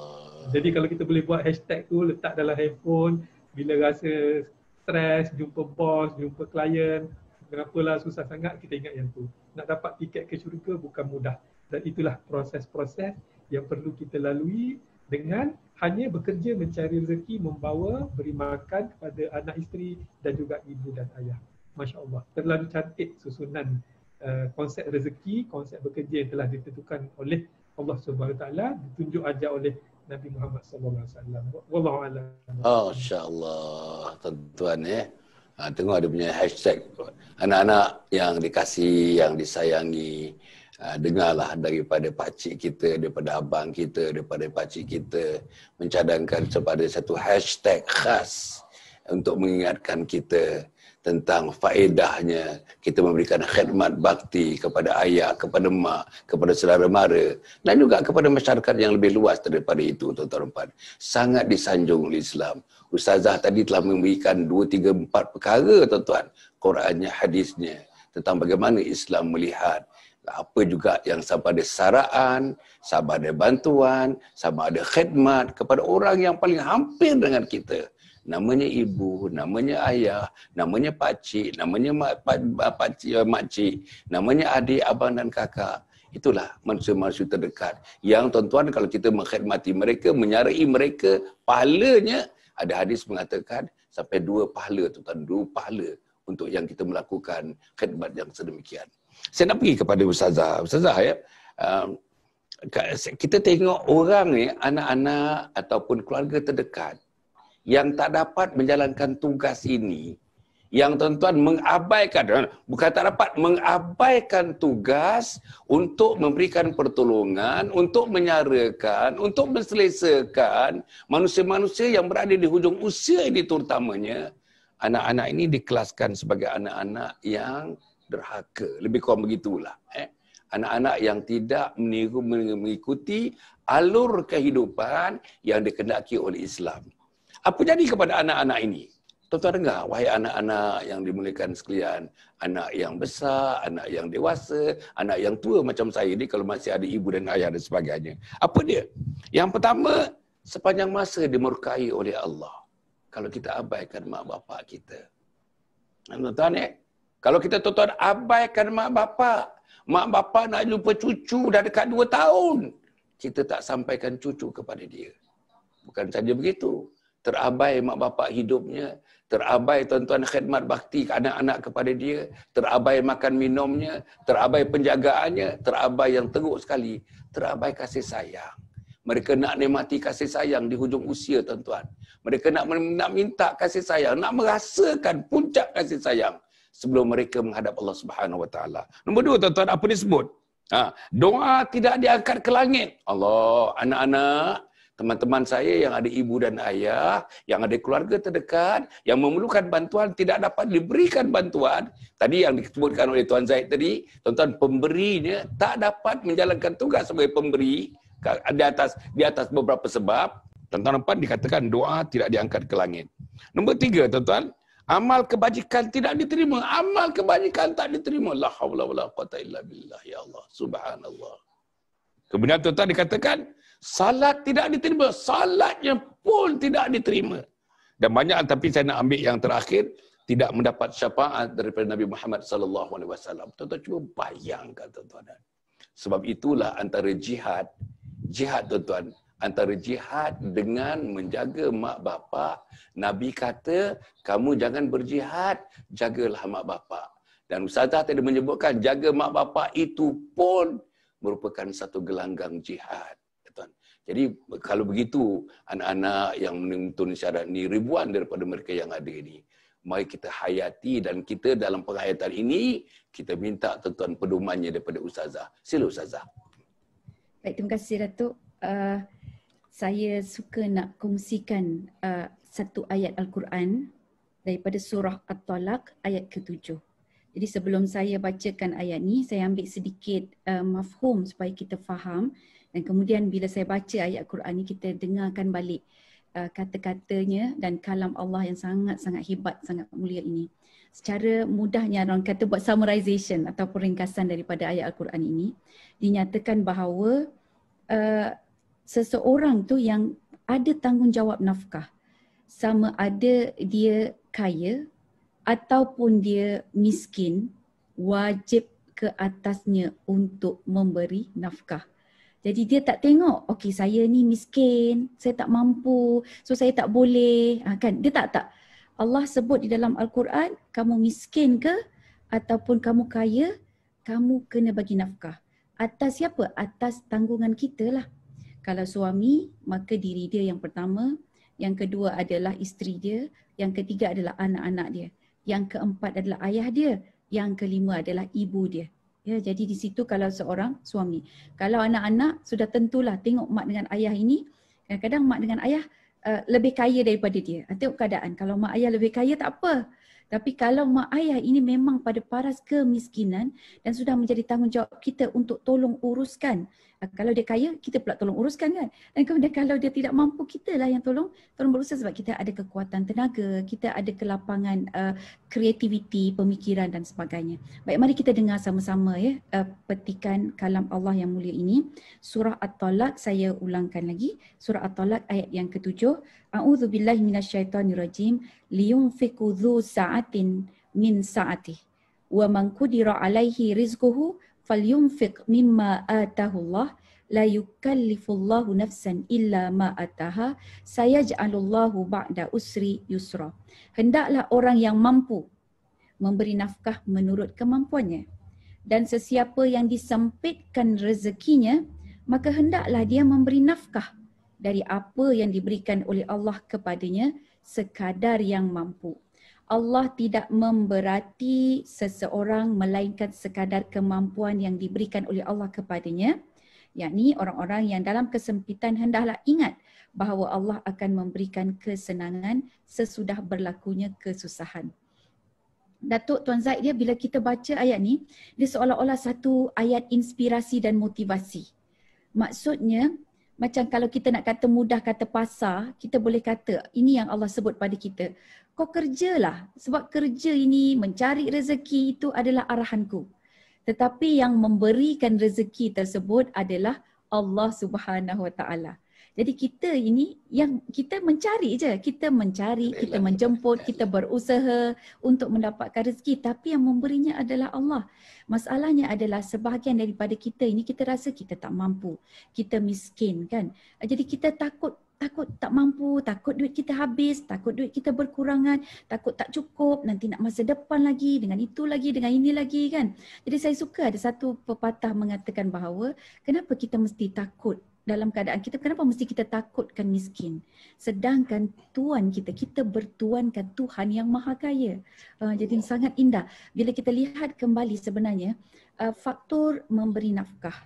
Jadi kalau kita boleh buat hashtag tu, letak dalam handphone, bila rasa stres, jumpa bos, jumpa klien, kenapalah susah sangat, kita ingat yang tu. Nak dapat tiket ke syurga bukan mudah. Dan itulah proses-proses yang perlu kita lalui dengan hanya bekerja mencari rezeki, membawa, beri makan kepada anak isteri dan juga ibu dan ayah. Masya Allah, terlalu cantik susunan konsep rezeki, konsep bekerja yang telah ditentukan oleh Allah SWT, ditunjuk ajar oleh Nabi Muhammad SAW. Wallahu a'lam. Masya-Allah, tuan-tuan tengok ada punya hashtag. Anak-anak yang dikasihi, yang disayangi, dengarlah daripada pakcik kita, daripada abang kita, daripada pakcik kita, mencadangkan kepada satu hashtag khas untuk mengingatkan kita tentang faedahnya kita memberikan khidmat bakti kepada ayah, kepada mak, kepada saudara mara dan juga kepada masyarakat yang lebih luas daripada itu, tuan-tuan dan puan. Sangat disanjung oleh Islam. Ustazah tadi telah memberikan 2, 3, 4 perkara, tuan-tuan. Qurannya, hadisnya tentang bagaimana Islam melihat apa juga yang sama ada saraan, sama ada bantuan, sama ada khidmat kepada orang yang paling hampir dengan kita. Namanya ibu, namanya ayah, namanya pakcik, namanya makcik, namanya adik, abang dan kakak. Itulah manusia-manusia terdekat. Yang tuan-tuan kalau kita mengkhidmati mereka, menyarai mereka, pahalanya, ada hadis mengatakan sampai 2 pahala, tuan-tuan, 2 pahala untuk yang kita melakukan khidmat yang sedemikian. Saya nak pergi kepada Ustazah. Ustazah kita tengok orang ni, anak-anak ataupun keluarga terdekat yang tak dapat menjalankan tugas ini, yang tuan-tuan mengabaikan, bukan tak dapat, mengabaikan tugas untuk memberikan pertolongan, untuk menyarakan, untuk menselesakan manusia-manusia yang berada di hujung usia ini terutamanya. Anak-anak ini dikelaskan sebagai anak-anak yang derhaka. Lebih kurang begitulah. Anak-anak yang tidak mengikuti alur kehidupan yang dikehendaki oleh Islam. Apa jadi kepada anak-anak ini? Tuan-tuan dengar, wahai anak-anak yang dimuliakan sekalian, anak yang besar, anak yang dewasa, anak yang tua macam saya ni kalau masih ada ibu dan ayah dan sebagainya. Apa dia? Yang pertama, sepanjang masa dimurkai oleh Allah kalau kita abaikan mak bapak kita. Tuan-tuan kalau kita tuan-tuan abaikan mak bapak nak jumpa cucu dah dekat 2 tahun, kita tak sampaikan cucu kepada dia. Bukan saja begitu, terabai mak bapak hidupnya, terabai tuan-tuan khidmat bakti ke anak-anak kepada dia, terabai makan minumnya, terabai penjagaannya, terabai yang teruk sekali, terabai kasih sayang. Mereka nak nikmati kasih sayang di hujung usia, tuan-tuan. Mereka nak minta kasih sayang, nak merasakan puncak kasih sayang sebelum mereka menghadap Allah Subhanahu Wa Taala. Nombor 2, tuan-tuan, apa disebut? Doa tidak diangkat ke langit. Allah, anak-anak, teman-teman saya yang ada ibu dan ayah, yang ada keluarga terdekat, yang memerlukan bantuan, tidak dapat diberikan bantuan. Tadi yang disebutkan oleh Tuan Zaid tadi, tuan-tuan, pemberinya tak dapat menjalankan tugas sebagai pemberi di atas beberapa sebab. Tuan-tuan nampak dikatakan doa tidak diangkat ke langit. Nombor 3, tuan-tuan, amal kebajikan tidak diterima. Amal kebajikan tak diterima. La haula wala quwata illa billah, ya Allah. Subhanallah. Kemudian tuan-tuan dikatakan salat tidak diterima, salatnya pun tidak diterima. Dan banyak, tapi saya nak ambil yang terakhir, tidak mendapat syafaat daripada Nabi Muhammad sallallahu alaihi wasallam. Tuan-tuan cuba bayangkan, tuan-tuan. Sebab itulah antara jihad tuan-tuan, antara jihad dengan menjaga mak bapak, Nabi kata, kamu jangan berjihad, jagalah mak bapak. Dan Ustazah tadi menyebutkan jaga mak bapak itu pun merupakan satu gelanggang jihad. Jadi kalau begitu, anak-anak yang menuntun syarat ni, ribuan daripada mereka yang ada ini, mari kita hayati, dan kita dalam penghayatan ini, kita minta tuan-tuan pedomannya daripada Ustazah. Sila Ustazah. Baik, terima kasih Datuk. Saya suka nak kongsikan satu ayat Al-Quran daripada surah At-Talaq ayat ke-7. Jadi sebelum saya bacakan ayat ni, saya ambil sedikit mafhum supaya kita faham, dan kemudian bila saya baca ayat Quran ni, kita dengarkan balik kata-katanya dan kalam Allah yang sangat-sangat hebat, sangat mulia ini. Secara mudahnya orang kata buat summarization ataupun ringkasan daripada ayat Al-Quran ini, dinyatakan bahawa seseorang tu yang ada tanggungjawab nafkah, sama ada dia kaya ataupun dia miskin, wajib ke atasnya untuk memberi nafkah. Jadi dia tak tengok, okey saya ni miskin, saya tak mampu, so saya tak boleh. Kan? Dia tak. Allah sebut di dalam Al-Quran, kamu miskin ke ataupun kamu kaya, kamu kena bagi nafkah. Atas siapa? Atas tanggungan kita lah. Kalau suami, maka diri dia yang pertama, yang kedua adalah isteri dia, yang ketiga adalah anak-anak dia. Yang keempat adalah ayah dia, yang kelima adalah ibu dia. Ya, jadi di situ kalau seorang suami. Kalau anak-anak sudah tentulah tengok mak dengan ayah ini, kadang-kadang mak dengan ayah lebih kaya daripada dia. Tengok keadaan, kalau mak ayah lebih kaya tak apa. Tapi kalau mak ayah ini memang pada paras kemiskinan dan sudah menjadi tanggungjawab kita untuk tolong uruskan. Kalau dia kaya, kita pula tolong uruskan kan. Dan kemudian kalau dia tidak mampu, kita lah yang tolong berusaha sebab kita ada kekuatan tenaga, kita ada kelapangan kreativiti, pemikiran dan sebagainya. Baik, mari kita dengar sama-sama ya petikan kalam Allah yang mulia ini. Surah At-Talaq, saya ulangkan lagi. Surah At-Talaq ayat yang ke-7. A'udzubillahi minasyaitonirrajim. Liyunfiqu dzu sa'atin min sa'atih. Wa man qudira 'alaihi rizquhu falyunfiq mimma atahullah la yukallifullahu nafsan illa ma ataha sayaj'alullahu ba'da usri yusra. Hendaklah orang yang mampu memberi nafkah menurut kemampuannya, dan sesiapa yang disempitkan rezekinya, maka hendaklah dia memberi nafkah dari apa yang diberikan oleh Allah kepadanya sekadar yang mampu. Allah tidak memberati seseorang melainkan sekadar kemampuan yang diberikan oleh Allah kepadanya, yakni orang-orang yang dalam kesempitan hendaklah ingat bahawa Allah akan memberikan kesenangan sesudah berlakunya kesusahan. Datuk Tuan Zaid, dia bila kita baca ayat ni, dia seolah-olah satu ayat inspirasi dan motivasi. Maksudnya, macam kalau kita nak kata mudah, kata pasar, kita boleh kata, ini yang Allah sebut pada kita. Kau kerjalah, sebab kerja ini, mencari rezeki itu adalah arahanku. Tetapi yang memberikan rezeki tersebut adalah Allah Subhanahu Wa Taala. Jadi kita ini yang kita mencari je, kita mencari, kita menjemput, kita berusaha untuk mendapatkan rezeki, tapi yang memberinya adalah Allah. Masalahnya adalah sebahagian daripada kita ini kita rasa kita tak mampu, kita miskin kan. Jadi kita takut tak mampu, takut duit kita habis, takut duit kita berkurangan, takut tak cukup, nanti nak masa depan lagi, dengan itu lagi, dengan ini lagi kan. Jadi saya suka ada satu pepatah mengatakan bahawa kenapa kita mesti takut dalam keadaan kita, kenapa mesti kita takutkan miskin? Sedangkan Tuhan kita bertuankan Tuhan yang Maha Kaya. Jadi sangat indah bila kita lihat kembali sebenarnya faktor memberi nafkah,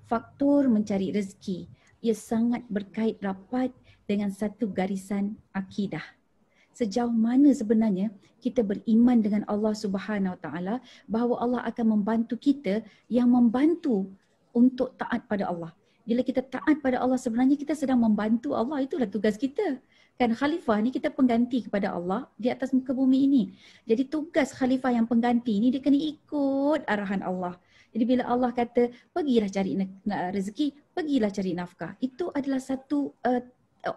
faktor mencari rezeki, ia sangat berkait rapat dengan satu garisan akidah. Sejauh mana sebenarnya kita beriman dengan Allah Subhanahu Wa Taala bahawa Allah akan membantu kita yang membantu untuk taat pada Allah. Bila kita taat pada Allah, sebenarnya kita sedang membantu Allah, itulah tugas kita. Kan khalifah ni kita pengganti kepada Allah di atas muka bumi ini. Jadi tugas khalifah yang pengganti ni dia kena ikut arahan Allah. Jadi bila Allah kata pergilah cari rezeki, pergilah cari nafkah, itu adalah satu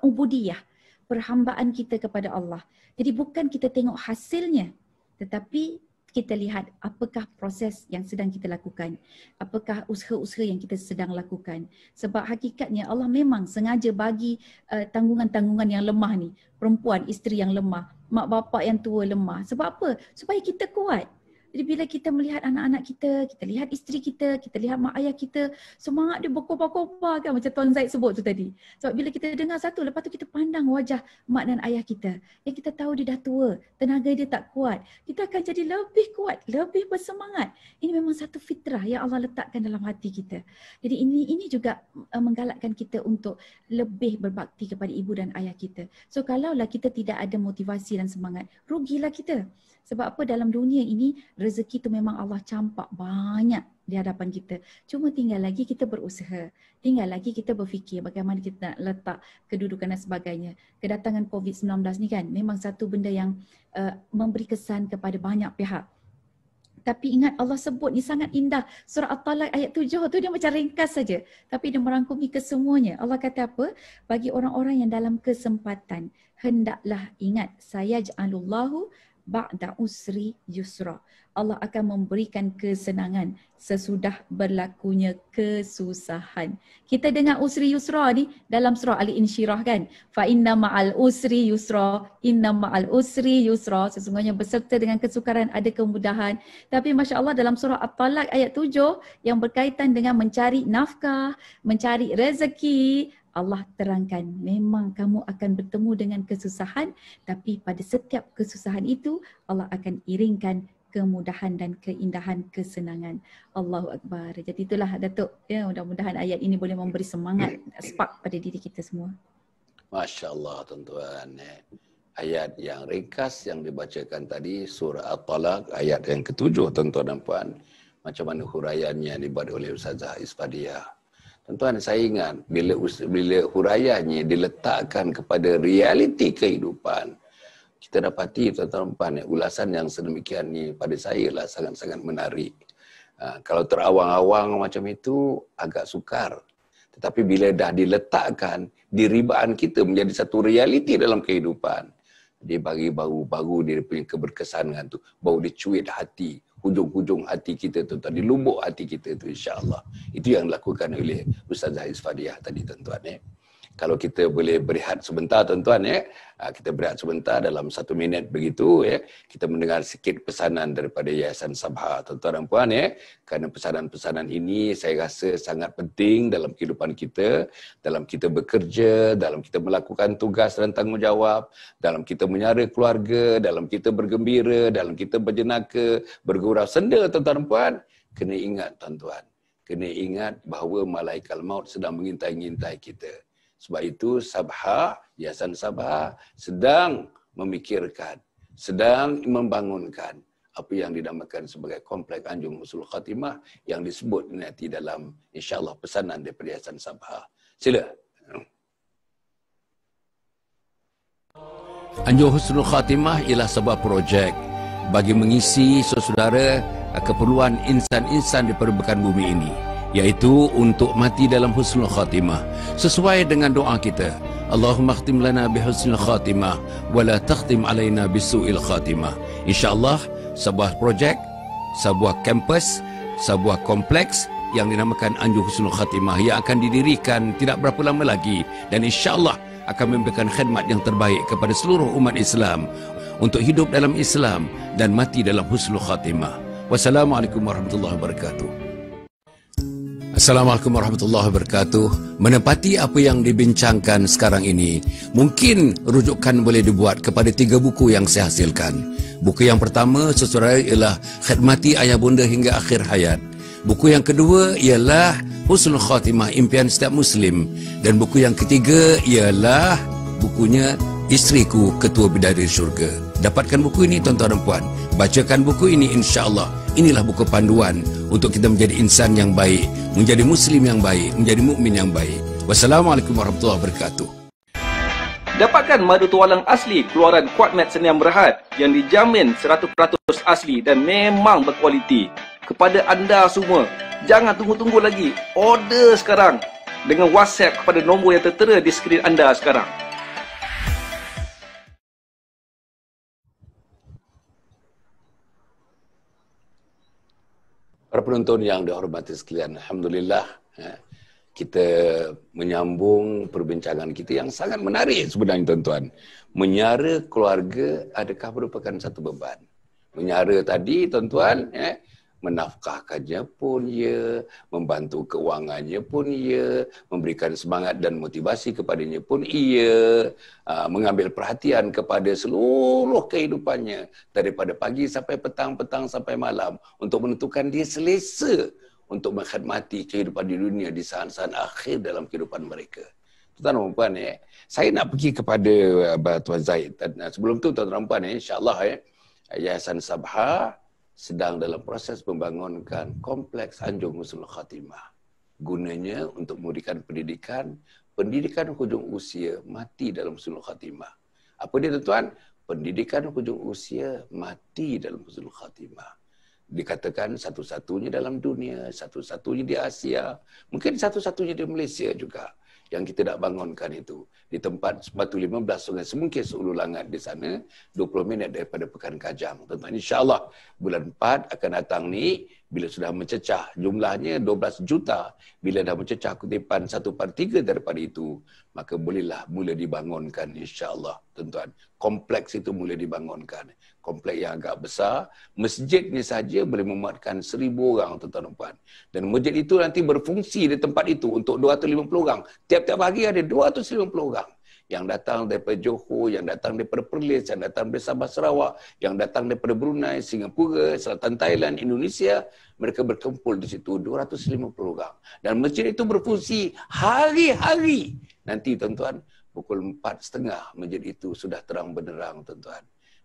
ubudiyah, perhambaan kita kepada Allah. Jadi bukan kita tengok hasilnya, tetapi kita lihat apakah proses yang sedang kita lakukan, apakah usaha-usaha yang kita sedang lakukan. Sebab hakikatnya Allah memang sengaja bagi tanggungan-tanggungan yang lemah ni, perempuan, isteri yang lemah, mak bapak yang tua lemah. Sebab apa? Supaya kita kuat. Jadi bila kita melihat anak-anak kita, kita lihat isteri kita lihat mak ayah kita, semangat dia berkobar-kobar kan macam Tuan Zaid sebut tu tadi. Sebab bila kita dengar satu, lepas tu kita pandang wajah mak dan ayah kita, yang kita tahu dia dah tua, tenaga dia tak kuat, kita akan jadi lebih kuat, lebih bersemangat. Ini memang satu fitrah yang Allah letakkan dalam hati kita. Jadi ini juga menggalakkan kita untuk lebih berbakti kepada ibu dan ayah kita. So kalaulah kita tidak ada motivasi dan semangat, rugilah kita. Sebab apa, dalam dunia ini rezeki tu memang Allah campak banyak di hadapan kita. Cuma tinggal lagi kita berusaha. Tinggal lagi kita berfikir bagaimana kita nak letak kedudukan dan sebagainya. Kedatangan COVID-19 ni kan memang satu benda yang memberi kesan kepada banyak pihak. Tapi ingat Allah sebut ni sangat indah. Surah At-Talaq ayat 7 tu dia macam ringkas saja. Tapi dia merangkumi kesemuanya. Allah kata apa? Bagi orang-orang yang dalam kesempatan, hendaklah ingat, sayaj'alullahu ba'da usri yusra. Allah akan memberikan kesenangan sesudah berlakunya kesusahan. Kita dengar usri yusra ni dalam surah Al-Insyirah kan. Fa inna ma'al usri yusra, inna ma'al usri yusra. Sesungguhnya berserta dengan kesukaran ada kemudahan. Tapi Masya Allah dalam surah At-Talaq ayat 7 yang berkaitan dengan mencari nafkah, mencari rezeki, Allah terangkan memang kamu akan bertemu dengan kesusahan, tapi pada setiap kesusahan itu Allah akan iringkan kemudahan dan keindahan kesenangan. Allahu Akbar. Jadi itulah Datuk, ya, mudah-mudahan ayat ini boleh memberi semangat, spark pada diri kita semua. Masya Allah tuan-tuan. Ayat yang ringkas yang dibacakan tadi surah At-Talaq ayat yang ke-7 tuan-tuan dan puan. Macam mana huraiannya dibuat oleh Ustazah Isfadiah. Tuan-tuan, saya ingat bila huraiannya diletakkan kepada realiti kehidupan, kita dapati tuan-tuan, ulasan yang sedemikian ni pada saya lah sangat-sangat menarik. Kalau terawang-awang macam itu agak sukar. Tetapi bila dah diletakkan, diribaan kita menjadi satu realiti dalam kehidupan, dia bagi baru dia punya keberkesanan tu, baru dia cuit hati, hujung-hujung hati kita tu, di lubuk hati kita tu, insya-Allah. Itu yang dilakukan oleh Ustazah Isfadiah tadi tuan-tuan. Kalau kita boleh berehat sebentar tuan-tuan, kita berehat sebentar dalam 1 minit begitu, kita mendengar sikit pesanan daripada Yayasan Sabha tuan-tuan dan puan, kerana pesanan-pesanan ini saya rasa sangat penting dalam kehidupan kita, dalam kita bekerja, dalam kita melakukan tugas dan tanggungjawab, dalam kita menyara keluarga, dalam kita bergembira, dalam kita berjenaka, bergurau senda tuan-tuan dan puan. Kena ingat tuan-tuan, kena ingat bahawa malaikat maut sedang mengintai-ngintai kita. Sebab itu Sabha, Yayasan Sabha sedang memikirkan, sedang membangunkan apa yang dinamakan sebagai Komplek Anjung Husnul Khatimah yang disebut nanti dalam insya-Allah pesanan daripada Yayasan Sabha. Sila. Anjung Husnul Khatimah ialah sebuah projek bagi mengisi saudara keperluan insan-insan di permukaan bumi ini, iaitu untuk mati dalam husnul khatimah sesuai dengan doa kita, Allahumma khtim lana bihusnul khatimah wa la takhtim alaina bisu'il khatimah. InsyaAllah sebuah projek, sebuah kampus, sebuah kompleks yang dinamakan Anjung Husnul Khatimah yang akan didirikan tidak berapa lama lagi, dan insyaAllah akan memberikan khidmat yang terbaik kepada seluruh umat Islam untuk hidup dalam Islam dan mati dalam husnul khatimah. Wassalamualaikum warahmatullahi wabarakatuh. Assalamualaikum warahmatullahi wabarakatuh. Menepati apa yang dibincangkan sekarang ini, mungkin rujukan boleh dibuat kepada 3 buku yang saya hasilkan. Buku yang pertama, saudara, ialah Khidmati Ayah Bunda Hingga Akhir Hayat. Buku yang kedua ialah Husnul Khatimah, Impian Setiap Muslim. Dan buku yang ketiga ialah bukunya Isteriku Ketua Bidadari Syurga. Dapatkan buku ini tuan-tuan dan puan. Bacakan buku ini, insya-Allah. Inilah buku panduan untuk kita menjadi insan yang baik, menjadi muslim yang baik, menjadi mukmin yang baik. Wassalamualaikum warahmatullahi wabarakatuh. Dapatkan madu tualang asli keluaran Kuatmed Sdn Bhd yang dijamin 100% asli dan memang berkualiti. Kepada anda semua, jangan tunggu-tunggu lagi. Order sekarang dengan WhatsApp kepada nombor yang tertera di skrin anda sekarang. Para penonton yang dihormati sekalian, alhamdulillah kita menyambung perbincangan kita yang sangat menarik sebenarnya tuan-tuan. Menyara keluarga adakah merupakan satu beban? Menyara tadi tuan-tuan, menafkahkannya pun ya, membantu keuangannya pun ya, memberikan semangat dan motivasi kepadanya pun iya, mengambil perhatian kepada seluruh kehidupannya daripada pagi sampai petang, petang sampai malam untuk menentukan dia selesa untuk menkhidmati kehidupan di dunia di saat-saat akhir dalam kehidupan mereka. Tuan-tuan dan puan, saya nak pergi kepada Tuan Zaid. Sebelum tu tuan-tuan dan puan, insya-Allah Yayasan Sabha sedang dalam proses membangunkan kompleks Anjung Husnul Khatimah. Gunanya untuk memberikan pendidikan hujung usia mati dalam Husnul Khatimah. Apa dia tuan-tuan? Pendidikan hujung usia mati dalam Husnul Khatimah. Dikatakan satu-satunya dalam dunia, satu-satunya di Asia, mungkin satu-satunya di Malaysia juga yang kita nak bangunkan itu. Di tempat Batu 15 Sungai Semungkis Ulu Langat di sana, 20 minit daripada Pekan Kajang. Tuan-tuan, insya-Allah bulan 4 akan datang ni, bila sudah mencecah jumlahnya 12 juta, bila dah mencecah kutipan 1/3 daripada itu, maka bolehlah mula dibangunkan insya-Allah, tuan-tuan. Kompleks itu mula dibangunkan. Kompleks yang agak besar, masjidnya saja boleh memuatkan 1000 orang, tuan-tuan dan puan. Dan masjid itu nanti berfungsi di tempat itu untuk 250 orang. Tiap-tiap hari ada 250 orang. Yang datang daripada Johor, yang datang daripada Perlis, yang datang dari Sabah Sarawak, yang datang daripada Brunei, Singapura, Selatan Thailand, Indonesia, mereka berkumpul di situ 250 orang. Dan masjid itu berfungsi hari-hari. Nanti tuan-tuan, pukul 4.30 masjid itu sudah terang benderang, tuan-tuan.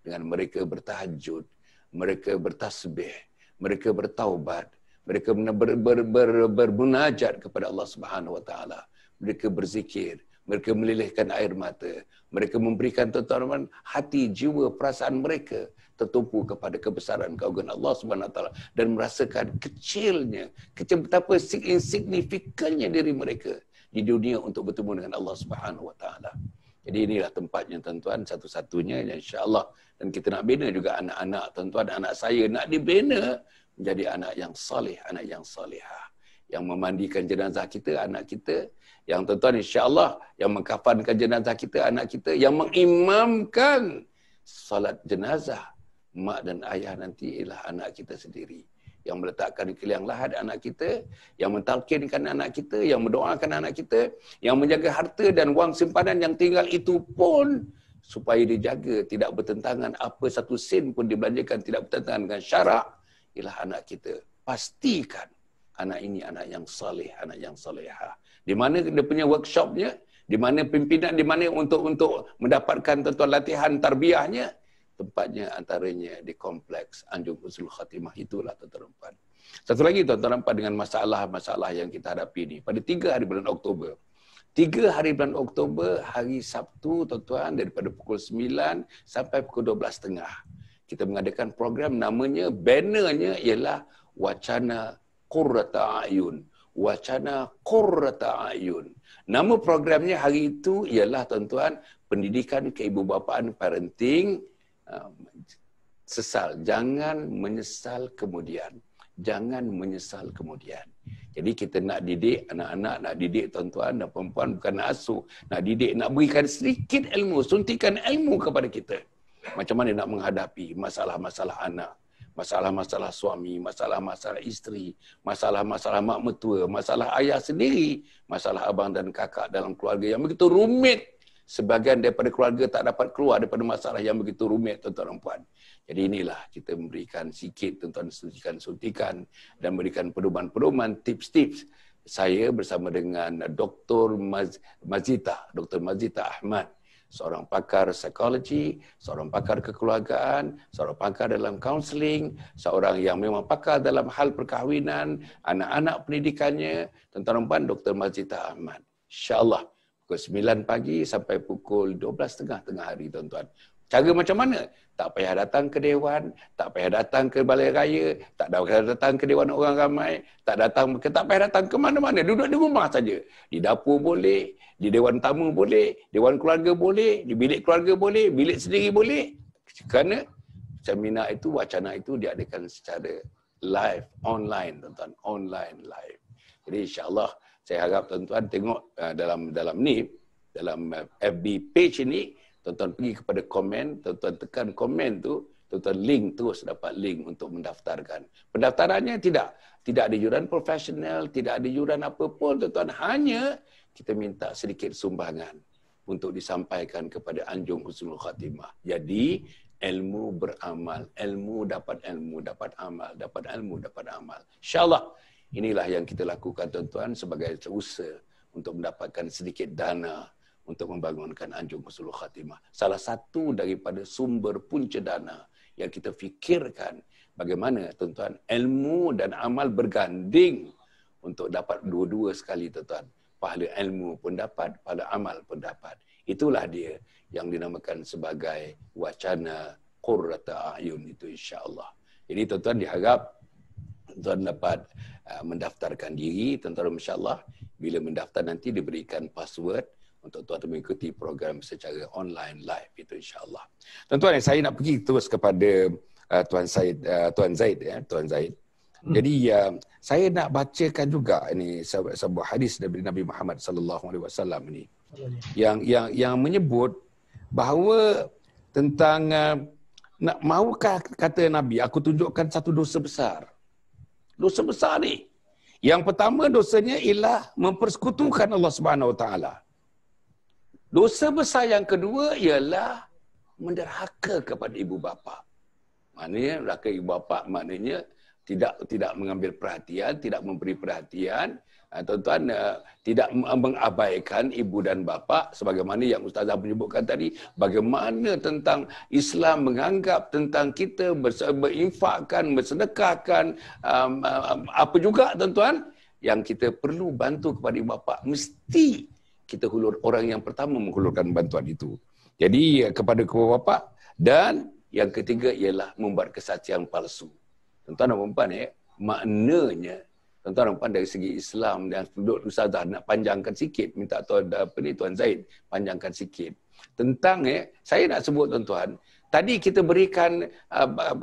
Dengan mereka bertahajud, mereka bertasbih, mereka bertaubat, mereka bermunajat kepada Allah Subhanahu Wa Taala, mereka berzikir, mereka melelehkan air mata, mereka memberikan tuan-tuan hati, jiwa, perasaan mereka tertumpu kepada kebesaran keagungan Allah Subhanahu Wa Taala dan merasakan kecilnya, betapa insignifikannya diri mereka di dunia untuk bertemu dengan Allah Subhanahu Wa Taala. Jadi inilah tempatnya tuan-tuan, satu-satunya insya-Allah. Dan kita nak bina juga anak-anak tuan-tuan, anak saya nak dibina menjadi anak yang soleh, anak yang solehah. Yang memandikan jenazah kita, anak kita. Yang tuan-tuan insya-Allah yang mengkafankan jenazah kita, anak kita. Yang mengimamkan salat jenazah mak dan ayah nanti ialah anak kita sendiri. Yang meletakkan di liang lahat anak kita, yang mentalkinkan anak kita, yang mendoakan anak kita, yang menjaga harta dan wang simpanan yang tinggal itu pun supaya dijaga tidak bertentangan, apa satu sen pun dibelanjakan tidak bertentangan dengan syarak, ialah anak kita. Pastikan anak ini anak yang soleh, anak yang solehah. Di mana dia punya workshopnya, di mana pimpinan, di mana untuk mendapatkan tuan-tuan latihan tarbiyahnya, tempatnya antaranya di kompleks Anjung Husnul Khatimah itulah tuan-tuan. Satu lagi tuan-tuan dengan masalah-masalah yang kita hadapi ini. Pada 3 hari bulan Oktober. 3 hari bulan Oktober, hari Sabtu tuan-tuan, daripada pukul 9 sampai pukul 12.30. Kita mengadakan program namanya, bannernya ialah Wacana Qurrata Ayun. Wacana Qurrata Ayun. Nama programnya hari itu ialah tuan-tuan, pendidikan keibubapaan, parenting, sesal, jangan menyesal kemudian. Jangan menyesal kemudian. Jadi kita nak didik anak-anak, nak didik tuan-tuan dan perempuan, bukan nak asuh, nak didik, nak berikan sedikit ilmu, suntikan ilmu kepada kita. Macam mana nak menghadapi masalah-masalah anak, masalah-masalah suami, masalah-masalah isteri, masalah-masalah mak mertua, masalah ayah sendiri, masalah abang dan kakak dalam keluarga yang begitu rumit. Sebahagian daripada keluarga tak dapat keluar daripada masalah yang begitu rumit, tuan-tuan dan puan. Jadi inilah kita memberikan sikit, tuan-tuan, suntikan dan memberikan pedoman-pedoman, tips-tips. Saya bersama dengan Dr. Mazita Ahmad, seorang pakar psikologi, seorang pakar kekeluargaan, seorang pakar dalam kaunseling, seorang yang memang pakar dalam hal perkahwinan, anak-anak pendidikannya, tuan-tuan dan puan, Dr. Mazita Ahmad. InsyaAllah. Pukul 9 pagi sampai pukul 12.30 tengah hari, tuan-tuan. Cara macam mana? Tak payah datang ke Dewan, tak payah datang ke Balai Raya, tak payah datang ke Dewan Orang Ramai, tak payah datang ke mana-mana. Duduk di rumah saja. Di dapur boleh, di Dewan Tamu boleh, Dewan Keluarga boleh, di bilik keluarga boleh, bilik sendiri boleh. Kerana seminar itu, wacana itu diadakan secara live, online, tuan-tuan. Online, live. Jadi insya-Allah, saya harap tuan-tuan tengok dalam FB page ini, tuan-tuan pergi kepada komen, tuan-tuan tekan komen tu, tuan-tuan link terus dapat link untuk mendaftarkan. Pendaftarannya tidak ada yuran profesional, tidak ada yuran apa pun, tuan-tuan, hanya kita minta sedikit sumbangan untuk disampaikan kepada Anjung Husnul Khatimah. Jadi ilmu beramal, ilmu dapat amal, dapat ilmu dapat amal. InsyaAllah inilah yang kita lakukan, tuan-tuan, sebagai usaha untuk mendapatkan sedikit dana untuk membangunkan Anjung Husnul Khatimah. Salah satu daripada sumber punca dana yang kita fikirkan bagaimana, tuan-tuan, ilmu dan amal berganding untuk dapat dua-dua sekali, tuan-tuan. Pahala ilmu pun dapat, pahala amal pun dapat. Itulah dia yang dinamakan sebagai wacana qurrata a'yun itu, insya-Allah. Jadi tuan-tuan diharap tuan dapat mendaftarkan diri, tuan-tuan, insya-Allah. Bila mendaftar nanti diberikan password untuk tuan-tuan mengikuti program secara online live itu, insya-Allah. Tuan-tuan, saya nak pergi terus kepada Tuan Zaid. Jadi saya nak bacakan juga ini sebuah hadis dari Nabi Muhammad sallallahu alaihi wasallam ini yang menyebut bahawa tentang nak maukah, kata Nabi, aku tunjukkan satu dosa besar. Dosa besar ni. Yang pertama dosanya ialah mempersekutukan Allah Subhanahu Wa Taala. Dosa besar yang kedua ialah menderhaka kepada ibu bapa. Maknanya derhaka ibu bapa maknanya tidak mengambil perhatian, tidak memberi perhatian, tuan-tuan, tidak mengabaikan ibu dan bapa, sebagaimana yang Ustazah menyebutkan tadi, bagaimana tentang Islam menganggap tentang kita berinfakkan, bersedekahkan, apa juga, tuan-tuan, yang kita perlu bantu kepada ibu bapa, mesti kita hulur, orang yang pertama menghulurkan bantuan itu. Jadi kepada kedua bapa, dan yang ketiga ialah membuat kesaksian palsu. Tuan-tuan dan puan, maknanya, tuan-tuan dan puan, dari segi Islam, dan Ustazah nak panjangkan sikit, minta Tuan Zaid panjangkan sikit. Tentang, saya nak sebut, tuan-tuan, tadi kita berikan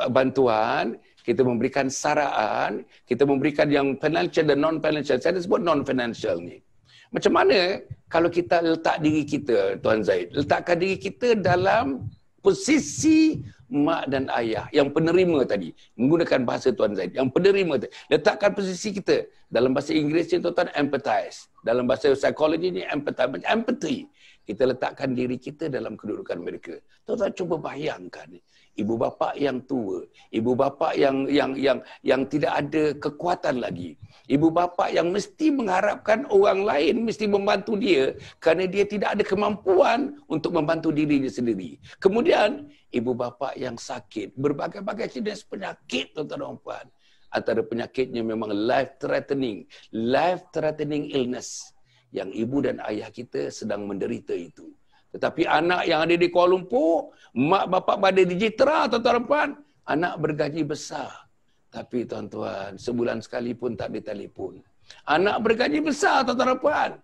bantuan, kita memberikan saraan, kita memberikan yang financial dan non-financial. Saya sebut non-financial ni. Macam mana kalau kita letak diri kita, Tuan Zaid, letakkan diri kita dalam posisi mak dan ayah yang penerima tadi, menggunakan bahasa Tuan Zaid, yang penerima tadi. Letakkan posisi kita, dalam bahasa Inggerisnya, tuan-tuan, empathize. Dalam bahasa psikologi ni empathy. Kita letakkan diri kita dalam kedudukan mereka. Tuan-tuan cuba bayangkan, ibu bapa yang tua, ibu bapa yang tidak ada kekuatan lagi. Ibu bapa yang mesti mengharapkan orang lain mesti membantu dia kerana dia tidak ada kemampuan untuk membantu dirinya sendiri. Kemudian, ibu bapa yang sakit, berbagai-bagai jenis penyakit, tuan-tuan dan puan. Antara penyakitnya memang life-threatening illness yang ibu dan ayah kita sedang menderita itu. Tetapi anak yang ada di Kuala Lumpur, mak bapak berada di Jitra, tuan-tuan dan puan, anak bergaji besar. Tapi tuan-tuan, sebulan sekali pun tak ditelefon. Anak bergaji besar, tuan-tuan dan puan.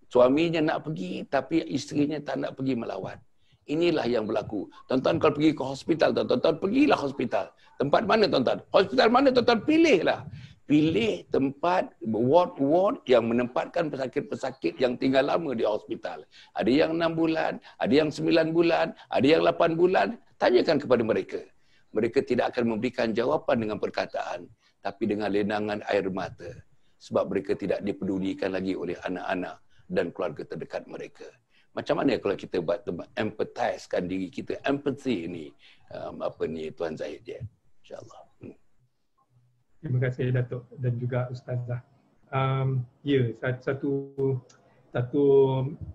Suaminya nak pergi, tapi isterinya tak nak pergi melawat. Inilah yang berlaku. Tuan-tuan kalau pergi ke hospital, tuan-tuan pergilah hospital. Tempat mana, tuan-tuan? Hospital mana, tuan-tuan? Pilihlah. Pilih tempat ward yang menempatkan pesakit-pesakit yang tinggal lama di hospital. Ada yang 6 bulan, ada yang 9 bulan, ada yang 8 bulan. Tanyakan kepada mereka. Mereka tidak akan memberikan jawapan dengan perkataan, tapi dengan lenangan air mata. Sebab mereka tidak dipedulikan lagi oleh anak-anak dan keluarga terdekat mereka. Macam mana kalau kita buat empathizekan diri kita, empathy ini, Tuan Zaid, ya? InsyaAllah. Terima kasih Datuk dan juga Ustazah. Satu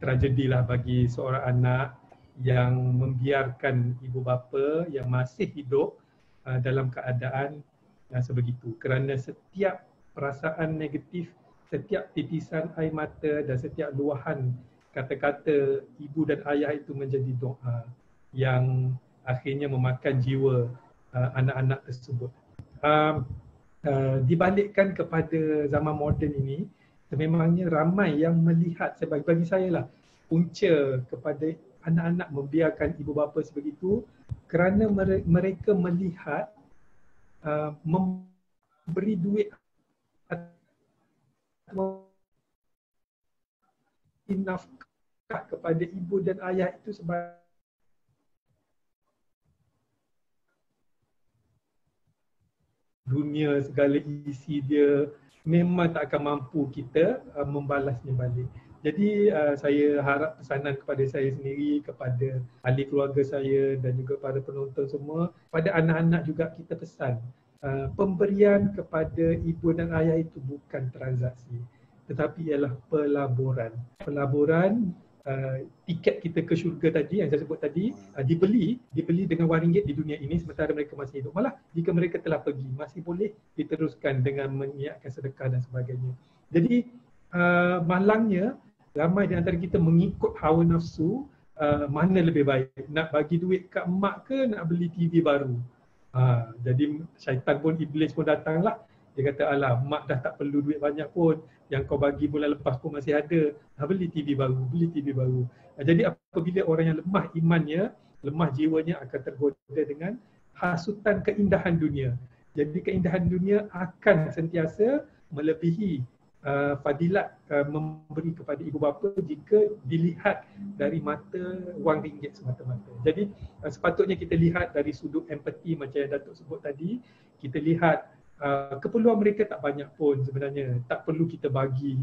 tragedi lah bagi seorang anak yang membiarkan ibu bapa yang masih hidup dalam keadaan sebegitu. Kerana setiap perasaan negatif, setiap titisan air mata dan setiap luahan kata-kata ibu dan ayah itu menjadi doa yang akhirnya memakan jiwa anak-anak tersebut. Dibalikkan kepada zaman moden ini, sememangnya ramai yang melihat, bagi saya lah, punca kepada anak-anak membiarkan ibu bapa sebegitu kerana mereka melihat memberi duit atau nafkah kepada ibu dan ayah itu sebagai dunia, segala isi dia, memang tak akan mampu kita membalasnya balik. Jadi saya harap pesanan kepada saya sendiri, kepada ahli keluarga saya dan juga para penonton semua, pada anak-anak juga kita pesan, pemberian kepada ibu dan ayah itu bukan transaksi, tetapi ialah pelaburan. Pelaburan tiket kita ke syurga tadi yang saya sebut tadi, dibeli dengan RM1 di dunia ini sementara mereka masih hidup. Malah jika mereka telah pergi, masih boleh diteruskan dengan menyiapkan sedekah dan sebagainya. Jadi malangnya ramai di antara kita mengikut hawa nafsu, mana lebih baik, nak bagi duit kat emak ke nak beli TV baru. Jadi syaitan pun, iblis pun datanglah. Dia kata, alah mak dah tak perlu duit banyak pun, yang kau bagi bulan lepas pun masih ada, beli TV baru. Jadi apabila orang yang lemah imannya, lemah jiwanya akan tergoda dengan hasutan keindahan dunia. Jadi keindahan dunia akan sentiasa melebihi fadilat memberi kepada ibu bapa jika dilihat dari mata wang ringgit semata-mata. Jadi sepatutnya kita lihat dari sudut empati macam yang Datuk sebut tadi. Kita lihat keperluan mereka tak banyak pun sebenarnya, tak perlu kita bagi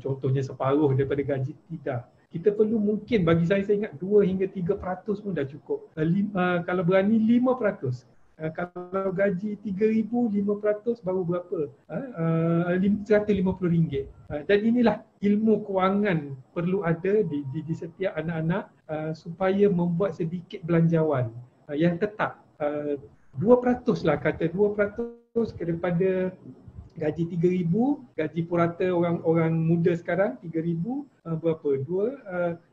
contohnya separuh daripada gaji, tidak. Kita perlu, mungkin bagi saya ingat 2 hingga 3% pun dah cukup. Kalau berani 5%. Kalau gaji RM3,000, 5% baru berapa? RM150. Dan inilah ilmu kewangan perlu ada di setiap anak-anak supaya membuat sedikit belanjawan yang tetap. 2% lah, kata 2% daripada gaji RM3,000, gaji purata orang muda sekarang RM3,000, berapa?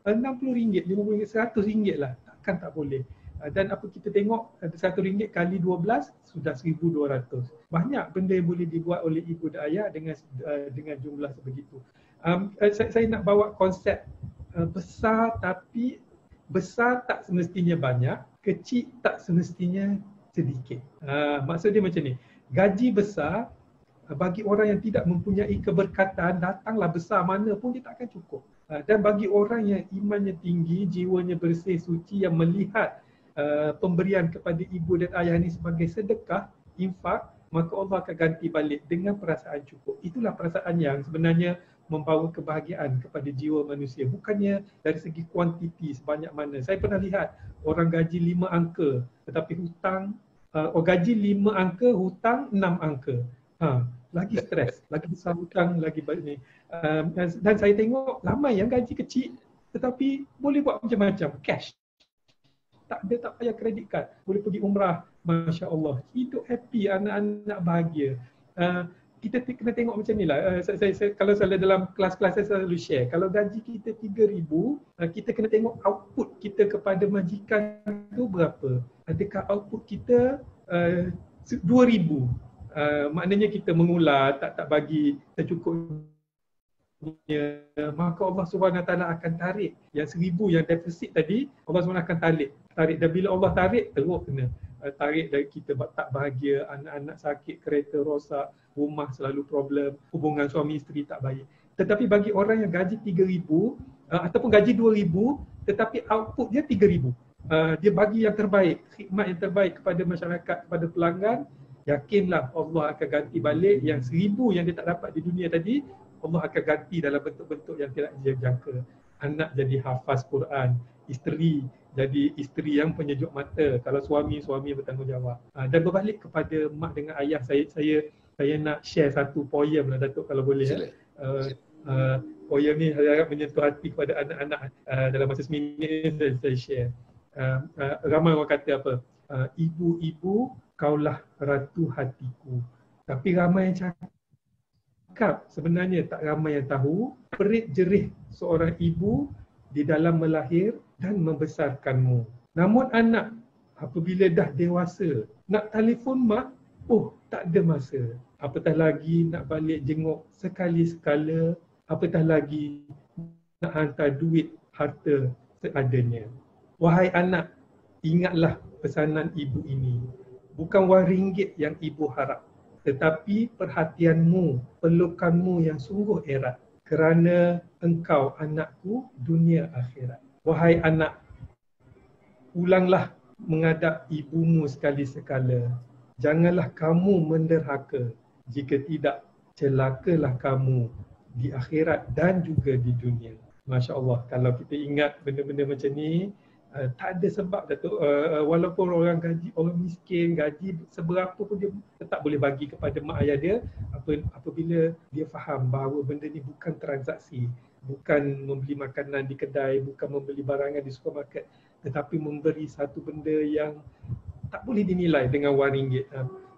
RM60, RM50, RM100 lah. Takkan tak boleh. Dan apa kita tengok, RM100 kali 12 sudah RM1,200. Banyak benda yang boleh dibuat oleh ibu dan ayah dengan jumlah sebegitu. Saya nak bawa konsep besar, tapi besar tak semestinya banyak, kecil tak semestinya sedikit. Maksud dia macam ni, gaji besar bagi orang yang tidak mempunyai keberkatan, datanglah besar mana pun dia tak akan cukup. Dan bagi orang yang imannya tinggi, jiwanya bersih, suci, yang melihat pemberian kepada ibu dan ayah ini sebagai sedekah, infak, maka Allah akan ganti balik dengan perasaan cukup. Itulah perasaan yang sebenarnya membawa kebahagiaan kepada jiwa manusia. Bukannya dari segi kuantiti sebanyak mana. Saya pernah lihat orang gaji 5 angka tetapi hutang, gaji 5 angka, hutang 6 angka. Lagi stres, lagi besar hutang, lagi banyak. Dan saya tengok ramai yang gaji kecil tetapi boleh buat macam-macam, cash. Tak payah kredit card, boleh pergi umrah, Masya Allah, hidup happy, anak-anak bahagia. Kita kena tengok macam ni lah. Kalau saya dalam kelas-kelas saya selalu share, kalau gaji kita RM3,000, kita kena tengok output kita kepada majikan tu berapa. Adakah output kita RM2,000? Maknanya kita mengular, tak bagi secukupnya, maka Allah SWT akan tarik yang RM1,000 yang defisit tadi, Allah SWT akan tarik. Dan bila Allah tarik, teruk kena tarik dari kita tak bahagia, anak-anak sakit, kereta rosak, rumah selalu problem, hubungan suami isteri tak baik. Tetapi bagi orang yang gaji RM3,000 ataupun gaji RM2,000 tetapi output dia RM3,000, dia bagi yang terbaik, khidmat yang terbaik kepada masyarakat, kepada pelanggan, yakinlah Allah akan ganti balik yang RM1,000 yang dia tak dapat di dunia tadi. Allah akan ganti dalam bentuk-bentuk yang tidak dijangka. Anak jadi hafaz Quran, isteri jadi isteri yang penyejuk mata, kalau suami bertanggungjawab. Dan berbalik kepada mak dengan ayah, saya nak share satu poem lah Datuk, kalau boleh. Poem ni saya harap menyentuh hati kepada anak-anak. Dalam masa seminit saya share. Ramai orang kata apa? Ibu-ibu, kaulah ratu hatiku. Tapi ramai yang cakap, sebenarnya tak ramai yang tahu perit jerih seorang ibu di dalam melahir dan membesarkanmu. Namun anak apabila dah dewasa, nak telefon mak, tak ada masa. Apatah lagi nak balik jenguk sekali-sekala, apatah lagi nak hantar duit harta seadanya. Wahai anak, ingatlah pesanan ibu ini. Bukan wang ringgit yang ibu harap, tetapi perhatianmu, pelukanmu yang sungguh erat. Kerana engkau anakku dunia akhirat. Wahai anak, ulanglah menghadap ibumu sekali-sekala. janganlah kamu menderhaka, jika tidak celakalah kamu di akhirat dan juga di dunia. Masya Allah, kalau kita ingat benda-benda macam ni, tak ada sebab Datuk, walaupun orang miskin gaji seberapa pun dia tetap boleh bagi kepada mak ayah dia apabila dia faham bahawa benda ni bukan transaksi, bukan membeli makanan di kedai, bukan membeli barangan di supermarket, tetapi memberi satu benda yang tak boleh dinilai dengan RM1.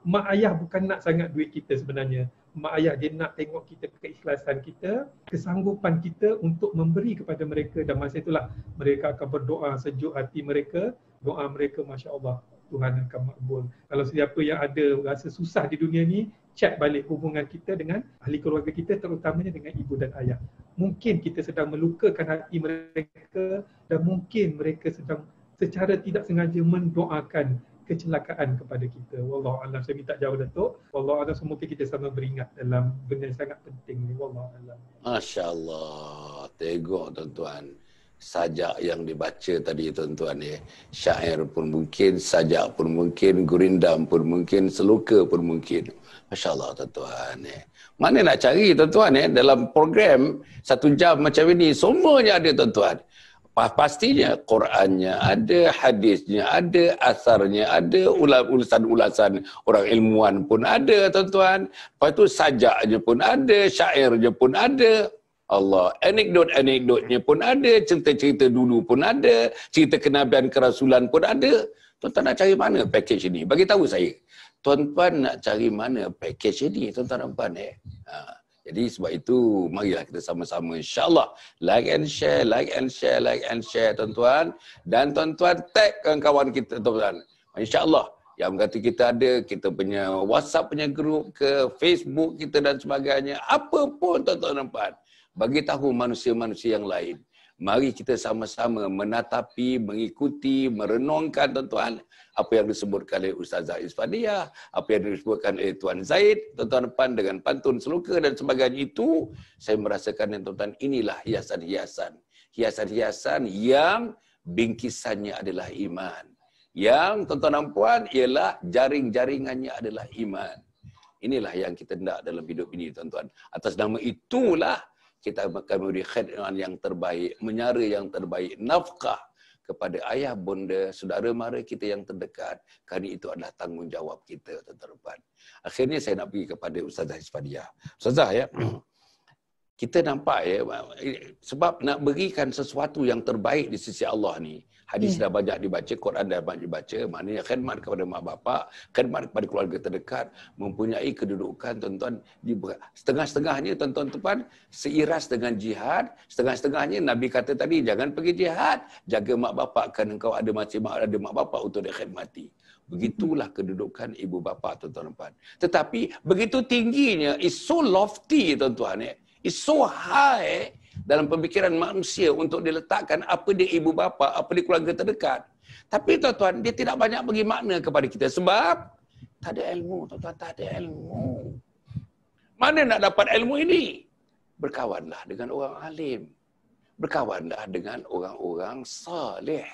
Mak ayah bukan nak sangat duit kita sebenarnya. Mak ayah dia nak tengok kita, keikhlasan kita, kesanggupan kita untuk memberi kepada mereka, dan masa itulah mereka akan berdoa, sejuk hati mereka, doa mereka Masya Allah, Tuhan akan makbul. Kalau siapa yang ada rasa susah di dunia ni, cek balik hubungan kita dengan ahli keluarga kita, terutamanya dengan ibu dan ayah. Mungkin kita sedang melukakan hati mereka, dan mungkin mereka sedang secara tidak sengaja mendoakan kecelakaan kepada kita. Wallahualam, saya minta jauh Datuk. Wallahualam, semoga kita sama beringat dalam benda yang sangat penting ni. Wallahualam. Masya Allah. Tengok tuan-tuan. Sajak yang dibaca tadi tuan-tuan ya. Syair pun mungkin, sajak pun mungkin, gurindam pun mungkin, seluka pun mungkin. Masya Allah tuan-tuan ya. Mana nak cari tuan-tuan ya, dalam program 1 jam macam ini, semuanya ada tuan-tuan. Pastinya Qurannya ada, hadisnya ada, asarnya ada, ulasan-ulasan orang ilmuwan pun ada tuan-tuan. Lepas tu sajaknya pun ada, syairnya pun ada. Allah, anekdot-anekdotnya pun ada, cerita-cerita dulu pun ada, cerita kenabian kerasulan pun ada. Tuan-tuan nak cari mana package ini? Bagi tahu saya. Tuan-tuan nak cari mana package ini, tuan-tuan dan puan Jadi sebab itu, marilah kita sama-sama insya-Allah like and share, tuan-tuan. Dan tuan-tuan tag kawan-kawan kita, tuan-tuan. Insya-Allah, yang kata kita ada, kita punya WhatsApp punya grup ke, Facebook kita dan sebagainya. Apa pun tuan-tuan dan puan, bagi tahu manusia-manusia yang lain. Mari kita sama-sama menatapi, mengikuti, merenungkan tuan-tuan apa yang disebutkan oleh Ustazah Isfadiyah, apa yang disebutkan oleh Tuan Zaid, tuan-tuan depan dengan pantun seluka dan sebagainya itu, saya merasakan tuan-tuan inilah hiasan-hiasan. Hiasan-hiasan yang bingkisannya adalah iman. Yang tuan-tuan dan puan ialah jaring-jaringannya adalah iman. Inilah yang kita hendak dalam hidup ini tuan-tuan. Atas nama itulah kita akan memberi khidmat yang terbaik, menyara yang terbaik, nafkah kepada ayah, bunda, saudara mara kita yang terdekat. Kerana itu adalah tanggungjawab kita, tuan-tuan. Akhirnya saya nak pergi kepada Ustazah Isfadiyah. Ustazah ya, kita nampak ya, sebab nak berikan sesuatu yang terbaik di sisi Allah ni, hadis dah banyak dibaca, Quran dah banyak dibaca, maknanya khidmat kepada mak bapak, khidmat kepada keluarga terdekat, mempunyai kedudukan tuan-tuan, setengah-setengahnya tuan-tuan seiras dengan jihad, setengah-setengahnya Nabi kata tadi, jangan pergi jihad, jaga mak bapak, kerana engkau ada mak bapak untuk dikhidmati. Begitulah kedudukan ibu bapa, tuan-tuan. Tetapi begitu tingginya, is so lofty, tuan-tuan. It's so high dalam pemikiran manusia untuk diletakkan apa dia ibu bapa, apa dia keluarga terdekat. Tapi tuan-tuan, dia tidak banyak bagi makna kepada kita sebab tak ada ilmu, tuan-tuan, tak ada ilmu. Mana nak dapat ilmu ini? Berkawanlah dengan orang alim. Berkawanlah dengan orang-orang saleh.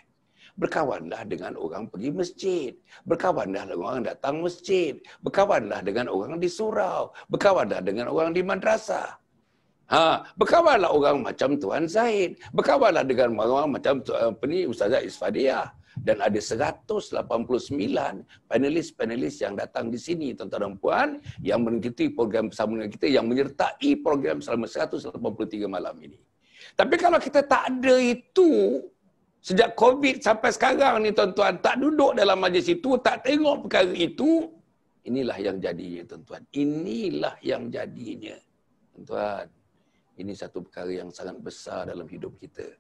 Berkawanlah dengan orang pergi masjid. Berkawanlah dengan orang datang masjid. Berkawanlah dengan orang di surau. Berkawanlah dengan orang di madrasah. Berkawanlah orang macam Tuan Zaid. Berkawanlah dengan orang macam Ustazah Isfadiyah. Dan ada 189 panelis-panelis yang datang di sini, tuan-tuan dan puan, yang mengikuti program bersama dengan kita, yang menyertai program selama 183 malam ini. Tapi kalau kita tak ada itu, sejak COVID sampai sekarang ni tuan-tuan, tak duduk dalam majlis itu, tak tengok perkara itu, inilah yang jadinya tuan-tuan. Inilah yang jadinya. Tuan-tuan, ini satu perkara yang sangat besar dalam hidup kita.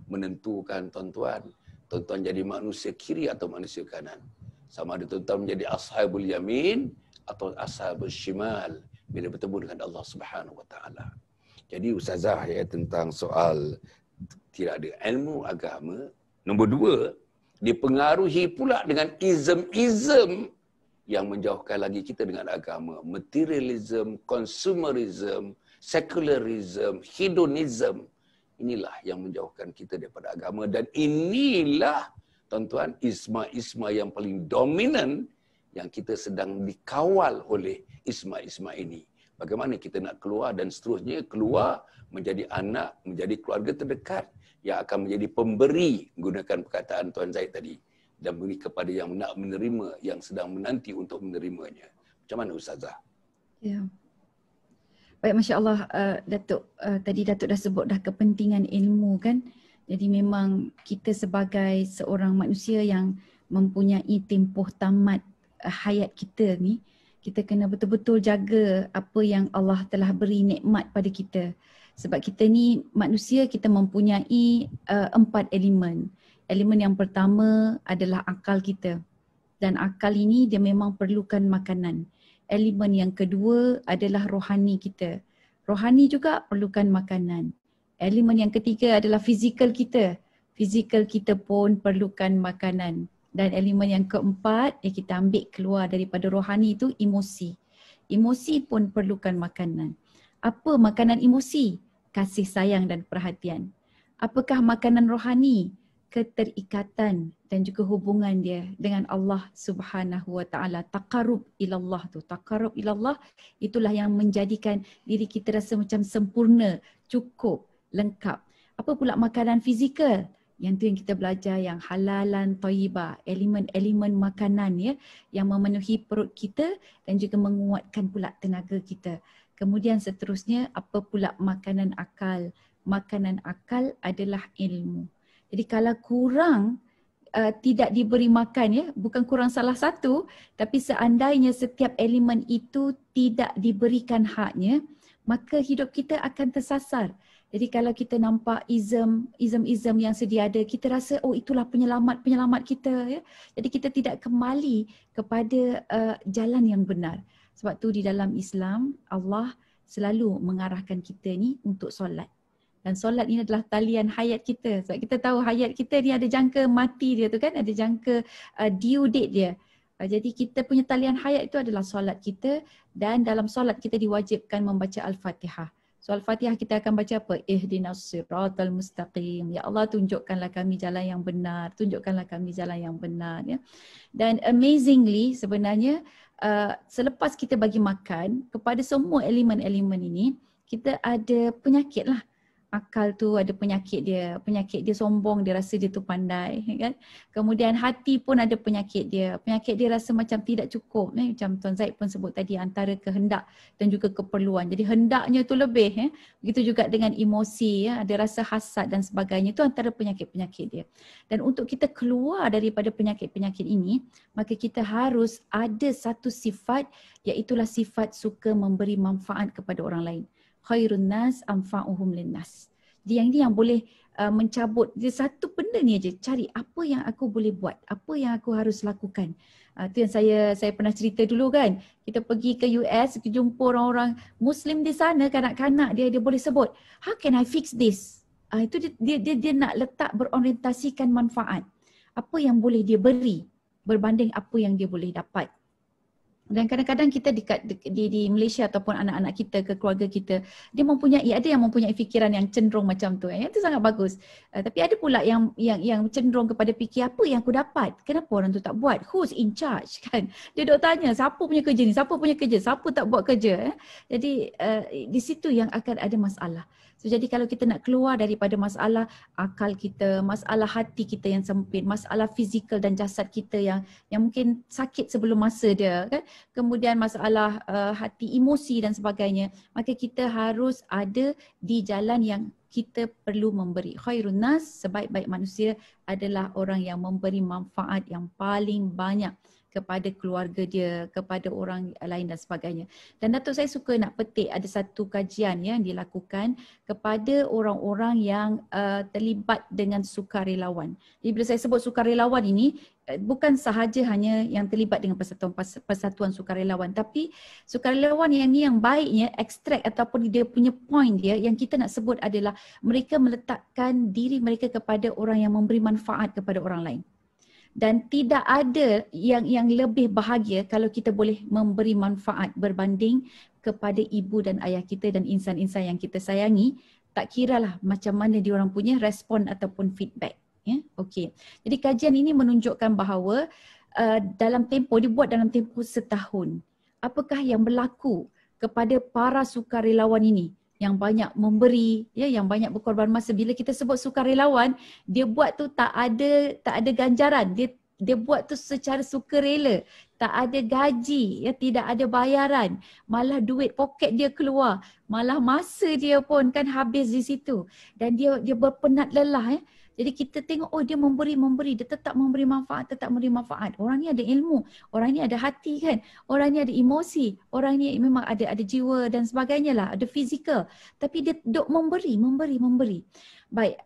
Menentukan tuan-tuan jadi manusia kiri atau manusia kanan. Sama ada tuan-tuan menjadi ashabul yamin atau ashabul shimal bila bertemu dengan Allah Subhanahu Wa Taala. Jadi ustazah ya, tentang soal tidak ada ilmu agama. Nombor 2, dipengaruhi pula dengan ism-ism yang menjauhkan lagi kita dengan agama. Materialism, consumerism, secularism, hedonism. Inilah yang menjauhkan kita daripada agama. Dan inilah, tuan-tuan, isma-isma yang paling dominan yang kita sedang dikawal oleh isma-isma ini. Bagaimana kita nak keluar dan seterusnya, keluar menjadi anak, menjadi keluarga terdekat yang akan menjadi pemberi, gunakan perkataan Tuan Zaid tadi, dan beri kepada yang nak menerima, yang sedang menanti untuk menerimanya. Macam mana Ustazah? Ya. Baik, Masya Allah, Datuk, tadi Datuk dah sebut dah kepentingan ilmu kan. Jadi memang kita sebagai seorang manusia yang mempunyai tempoh tamat hayat kita ni, kita kena betul-betul jaga apa yang Allah telah beri nikmat pada kita. Sebab kita ni manusia, kita mempunyai 4 elemen. Elemen yang pertama adalah akal kita. Dan akal ini dia memang perlukan makanan. Elemen yang kedua adalah rohani kita. Rohani juga perlukan makanan. Elemen yang ketiga adalah fizikal kita. Fizikal kita pun perlukan makanan. Dan elemen yang keempat yang kita ambil keluar daripada rohani itu emosi. Emosi pun perlukan makanan. Apa makanan emosi? Kasih sayang dan perhatian. Apakah makanan rohani? Keterikatan dan juga hubungan dia dengan Allah Subhanahu wa taala. Taqarrub ilallah tu. Taqarrub ilallah itulah yang menjadikan diri kita rasa macam sempurna, cukup, lengkap. Apa pula makanan fizikal? Yang tu yang kita belajar, yang halalan thayyibah, elemen-elemen makanan ya, yang memenuhi perut kita dan juga menguatkan pula tenaga kita. Kemudian seterusnya, apa pula makanan akal? Makanan akal adalah ilmu. Jadi kalau kurang tidak diberi makan ya, bukan kurang salah satu, tapi seandainya setiap elemen itu tidak diberikan haknya, maka hidup kita akan tersasar. Jadi kalau kita nampak izam yang sedia ada, kita rasa oh itulah penyelamat kita ya. Jadi kita tidak kembali kepada jalan yang benar. Sebab tu di dalam Islam Allah selalu mengarahkan kita ni untuk solat. Dan solat ini adalah talian hayat kita. Sebab kita tahu hayat kita ni ada jangka mati dia tu kan, ada jangka due date dia. Jadi kita punya talian hayat itu adalah solat kita, dan dalam solat kita diwajibkan membaca Al-Fatihah. So Al-Fatihah kita akan baca apa? Ihdinas siratal mustaqim. Ya Allah, tunjukkanlah kami jalan yang benar. Tunjukkanlah kami jalan yang benar. Ya. Dan amazingly sebenarnya selepas kita bagi makan kepada semua elemen-elemen ini, kita ada penyakit lah. Akal tu ada penyakit dia sombong, dia rasa dia tu pandai kan. Kemudian hati pun ada penyakit dia rasa macam tidak cukup macam Tuan Zaid pun sebut tadi, antara kehendak dan juga keperluan. Jadi hendaknya tu lebih begitu juga dengan emosi ada rasa hasad dan sebagainya, itu antara penyakit-penyakit dia. Dan untuk kita keluar daripada penyakit-penyakit ini, maka kita harus ada satu sifat, iaitulah sifat suka memberi manfaat kepada orang lain. Khairun nas anfa'uhum linnas. Jadi yang ini yang boleh mencabut dia satu benda ni aja, cari apa yang aku boleh buat, apa yang aku harus lakukan. Itu yang saya pernah cerita dulu kan. Kita pergi ke US, kita jumpa orang-orang Muslim di sana, kanak-kanak dia boleh sebut, how can I fix this? Itu dia nak letak berorientasikan manfaat. Apa yang boleh dia beri berbanding apa yang dia boleh dapat. Dan kadang-kadang kita di Malaysia ataupun anak-anak kita ke keluarga kita, dia ada yang mempunyai fikiran yang cenderung macam tu. Yang itu sangat bagus. Tapi ada pula yang cenderung kepada fikir apa yang aku dapat? Kenapa orang tu tak buat? Who's in charge kan? Dia dok tanya siapa punya kerja ni? Siapa punya kerja? Siapa tak buat kerja? Jadi di situ yang akan ada masalah. So, jadi kalau kita nak keluar daripada masalah akal kita, masalah hati kita yang sempit, masalah fizikal dan jasad kita yang mungkin sakit sebelum masa dia kan, kemudian masalah hati, emosi dan sebagainya, maka kita harus ada di jalan yang kita perlu memberi. Khairun nas, sebaik-baik manusia adalah orang yang memberi manfaat yang paling banyak kepada keluarga dia, kepada orang lain dan sebagainya. Dan Datuk saya suka nak petik ada satu kajian yang dilakukan kepada orang-orang yang terlibat dengan sukarelawan. Jadi bila saya sebut sukarelawan ini, bukan sahaja hanya yang terlibat dengan persatuan sukarelawan, tapi sukarelawan yang ni yang baiknya ekstrak ataupun dia punya point dia yang kita nak sebut adalah mereka meletakkan diri mereka kepada orang yang memberi manfaat kepada orang lain. Dan tidak ada yang lebih bahagia kalau kita boleh memberi manfaat berbanding kepada ibu dan ayah kita dan insan-insan yang kita sayangi, tak kiralah macam mana diorang punya respon ataupun feedback. Ya, okey. Jadi kajian ini menunjukkan bahawa dalam tempoh, dia buat dalam tempoh setahun. Apakah yang berlaku kepada para sukarelawan ini yang banyak memberi, ya, yang banyak berkorban masa. Bila kita sebut sukarelawan, dia buat tu tak ada ganjaran. Dia buat tu secara sukarela, tak ada gaji, ya, tidak ada bayaran, malah duit poket dia keluar, malah masa dia pun kan habis di situ, dan dia berpenat lelah, ya. Jadi kita tengok, oh dia memberi, dia tetap memberi manfaat, Orang ni ada ilmu, orang ni ada hati kan, orang ni ada emosi, orang ni memang ada jiwa dan sebagainya lah, ada fizikal. Tapi dia duk memberi. Baik,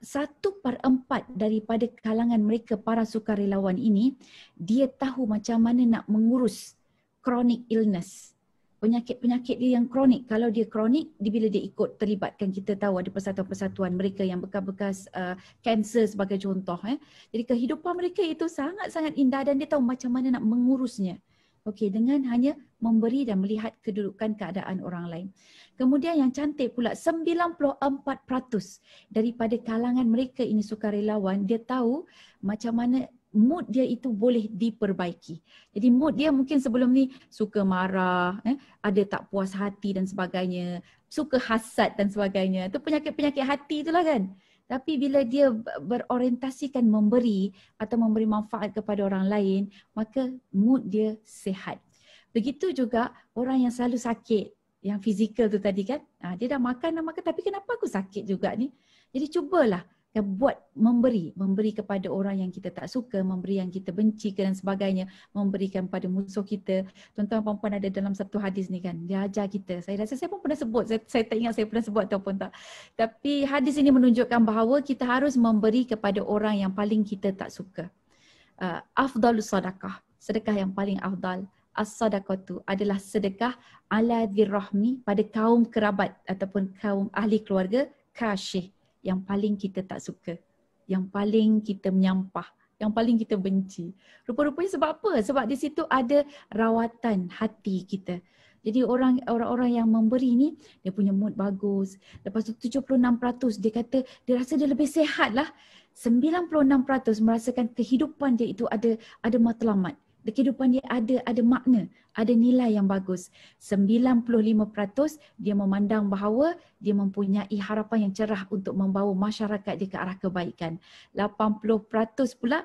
1/4 daripada kalangan mereka, para sukarelawan ini, dia tahu macam mana nak mengurus chronic illness. Penyakit-penyakit dia yang kronik. Kalau dia kronik, bila dia ikut terlibatkan, kita tahu ada persatuan-persatuan mereka yang bekas-bekas kanser sebagai contoh. Jadi kehidupan mereka itu sangat-sangat indah dan dia tahu macam mana nak mengurusnya. Okey, dengan hanya memberi dan melihat kedudukan keadaan orang lain. Kemudian yang cantik pula, 94% daripada kalangan mereka ini sukarelawan, dia tahu macam mana mood dia itu boleh diperbaiki. Jadi mood dia mungkin sebelum ni suka marah, ada tak puas hati dan sebagainya, suka hasad dan sebagainya. Itu penyakit-penyakit hati itulah kan. Tapi bila dia berorientasikan memberi atau memberi manfaat kepada orang lain, maka mood dia sihat. Begitu juga orang yang selalu sakit, yang fizikal tu tadi kan, dia dah makan tapi kenapa aku sakit juga ni? Jadi cubalah buat memberi kepada orang yang kita tak suka, memberi yang kita benci dan sebagainya, memberikan pada musuh kita. Tuan-tuan dan puan-puan, ada dalam satu hadis ni kan, dia ajar kita. Saya rasa saya pun pernah sebut, saya tak ingat saya pernah sebut ataupun tak. Tapi hadis ini menunjukkan bahawa kita harus memberi kepada orang yang paling kita tak suka. Afdalus sadaqah, sedekah yang paling afdal. As-sadaqatu adalah sedekah ala dzirrahmi, pada kaum kerabat ataupun kaum ahli keluarga, kasyih, yang paling kita tak suka, yang paling kita menyampah, yang paling kita benci. Rupa-rupanya sebab apa? Sebab di situ ada rawatan hati kita. Jadi orang-orang yang memberi ni, dia punya mood bagus. Lepas tu 76% dia kata dia rasa dia lebih sihat lah. 96% merasakan kehidupan dia itu ada matlamat. Kehidupan dia ada makna, ada nilai yang bagus. 95% dia memandang bahawa dia mempunyai harapan yang cerah untuk membawa masyarakat dia ke arah kebaikan. 80% pula